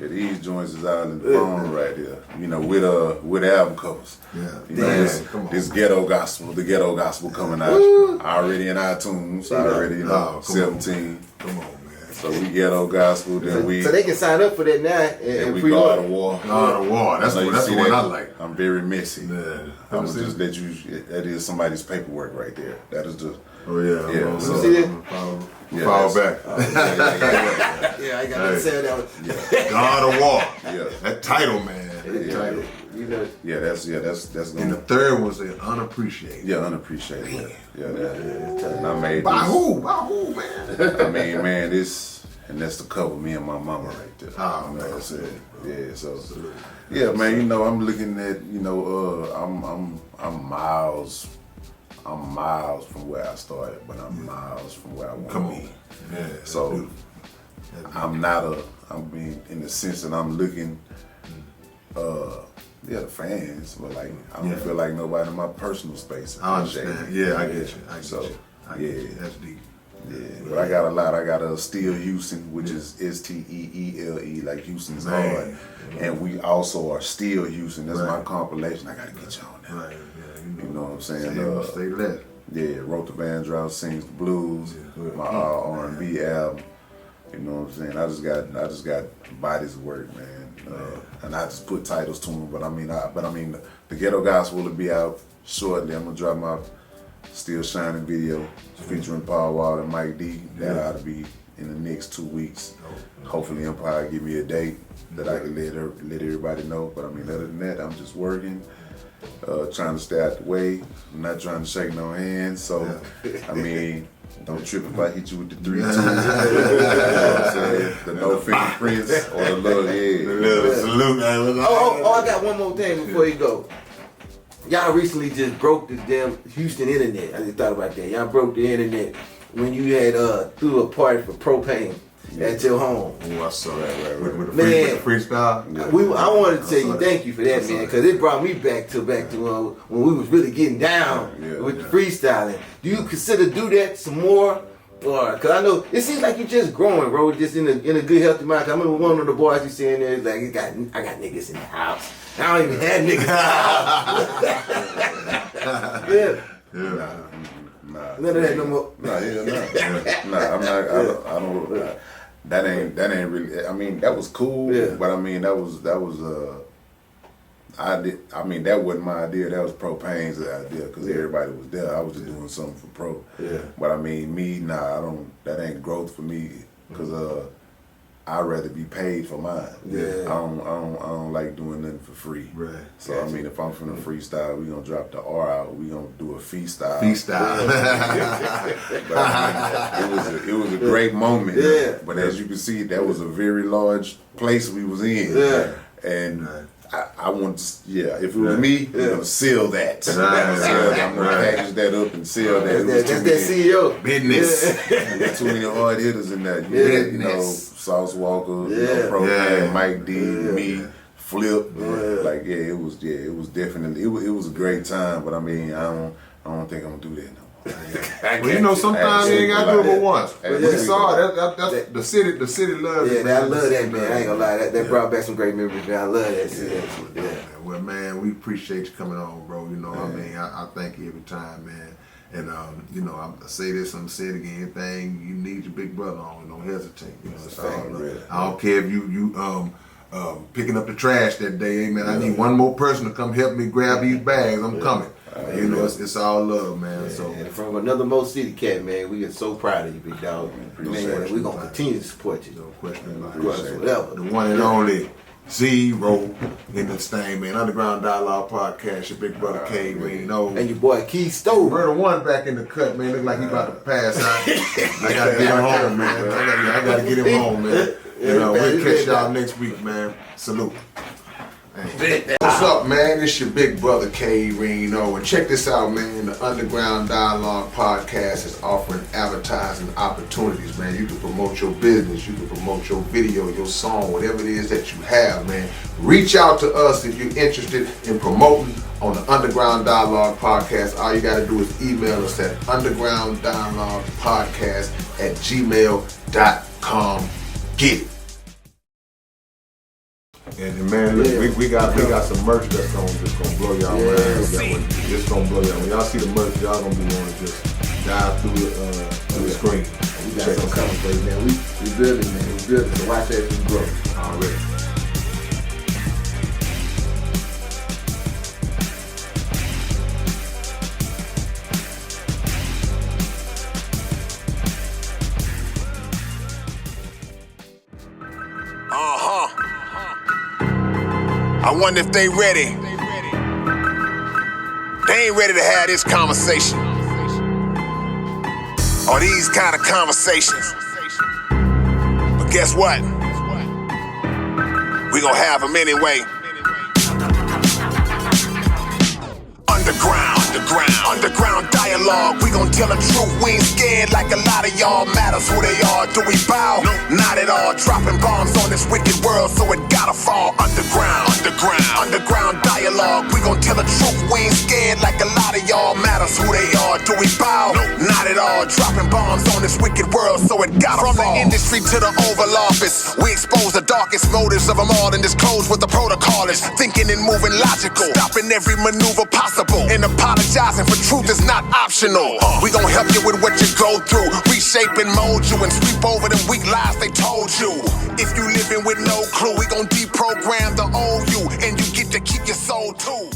These joints is out in the phone right here. You know, with album covers. Yeah. You know, this Ghetto Gospel, the Ghetto Gospel coming out already in iTunes. Already, 17. Come on, man. So we Ghetto Gospel. Then So they can sign up for that now and we pre-order. God of War. God of War. That's the one I like. I'm very messy. Yeah. I'm gonna just let you. That is somebody's paperwork right there. That is the. Oh yeah. Yeah. You see that? Fall back. Yeah, I got to say that one. God of War. Yeah. That title, man. That title. You know, That's And the third was the Unappreciated. Yeah, Unappreciated. Yeah, and I made By this. who? By who, man? I mean, man, that's the cover, me and my mama right there. Oh, you know man. what I'm saying? Yeah, so yeah, man, you know, I'm looking at, you know, I'm miles I'm miles from where I started, but I'm miles from where I want to be. Yeah. So I'm not I mean, in the sense that I'm looking, the fans, but like I don't feel like nobody in my personal space. I understand. Yeah, I get you. I get you. That's deep. Yeah, but I got a lot. I got a Still Houston, which is STEELE, like Houston's hard. And we also are Still Houston. That's my compilation. I gotta get you on that. Right. Yeah, You know what I'm saying? Stay left. Yeah, wrote the Van Drought, sings the blues. My R&B album. You know what I'm saying? I just got bodies of work, man. And I just put titles to them. But I mean, the Ghetto Gospel will be out shortly. I'm gonna drop my Still Shining video featuring Paul Wall and Mike D. That ought to be in the next 2 weeks. Hopefully Empire give me a date that I can let everybody know. But I mean, other than that, I'm just working, trying to stay out the way. I'm not trying to shake no hands. So, I mean, don't trip if I hit you with the 3 2. You know what I'm saying? The no fingerprints or the little head. The little salute. I got one more thing before you go. Y'all recently just broke the damn Houston internet. I just thought about that. Y'all broke the internet when you had threw a party for propane at your home. Oh, I saw that. With Man, freestyle. I wanted to tell you thank you for that, man, because it brought me back to when we was really getting down with the freestyling. Do you consider do that some more? Or, cause I know it seems like you're just growing, bro. Just in a good healthy mind. I remember one of the boys you saying there, like, I got niggas in the house. I don't even have niggas in the house. Nah. None of that no more. Nah, I'm not. I don't. That ain't really. I mean, that was cool. Yeah. But I mean, that was. I mean, that wasn't my idea. That was Propane's idea because everybody was there. I was just doing something for Pro. Yeah. But I mean, I don't. That ain't growth for me because I'd rather be paid for mine. Yeah. I don't like doing nothing for free. Right. So I mean, if I'm finna freestyle, we gonna drop the R out. We gonna do a freestyle. But I mean, it was a great moment. Yeah. But as you can see, that was a very large place we was in. Yeah. And I want to, if it was me, I'm gonna seal that. I'm gonna package that up and seal that. That's that CEO Business. There's too many hard hitters in that. You know, Sauce Walker, Propane, Mike D, me, Flip. Like it was definitely it was a great time. But I mean, I don't think I'm gonna do that no more. Well, you know, sometimes you ain't gotta do it but once. We saw that's the city loves it. Yeah, I love that, man. I ain't gonna lie, that brought back some great memories, man. I love that. Yeah. Well, man, we appreciate you coming on, bro. You know, I mean, I thank you every time, man. And you know, I say this, I'm saying it again. Anything you need your big brother on, don't hesitate. You know, it's all I don't care if you picking up the trash that day. Hey, man, I need one more person to come help me grab these bags. I'm coming. You know, it's all love, man. So and from another Mo City cat, man, we are so proud of you, big dog. Man, we're gonna continue to support you. no question about Whatever. The one and only Zero in this thing, man. Underground Dialogue Podcast, your big brother K-Rino. And your boy Keith Stowe. Murder One back in the cut, man. Look like he about to pass out. I gotta get him home, man. I gotta get him home, man. You know, we'll catch y'all next week, man. Salute. What's up, man? It's your big brother K-Rino, and check this out, man. The Underground Dialogue Podcast is offering advertising opportunities, man. You can promote your business, you can promote your video, your song, whatever it is that you have, man. Reach out to us if you're interested in promoting on the Underground Dialogue Podcast. All you gotta do is email us at undergrounddialoguepodcast@gmail.com. Get it. And man, look, we got some merch that's gonna blow y'all mind. It's gonna blow y'all. When y'all see the merch, y'all gonna be wanting to just dive through the screen. We got some coming for you, man. We building, man. We building. So watch that as we grow. Already. I wonder if they ready. They ain't ready to have this conversation. Or these kind of conversations. But guess what? We gonna have them anyway. underground dialogue. We gon' tell the truth, we ain't scared like a lot of y'all. Matters who they are, do we bow? No, not at all. Dropping bombs on this wicked world, so it gotta fall. Underground dialogue. We gon' tell the truth, we ain't scared like a lot of y'all. Matters who they are, do we bow? No, not at all. Dropping bombs on this wicked world, so it gotta fall. From the industry to the Oval Office, we expose the darkest motives of them all and disclose what the protocol is. Thinking and moving logical, stopping every maneuver possible, and apologizing for truth is not optional. We gon' help you with what you go through, reshape and mold you, and sweep over them weak lies they told you. If you living with no clue, we gon' deprogram the old you, and you get to keep your soul too.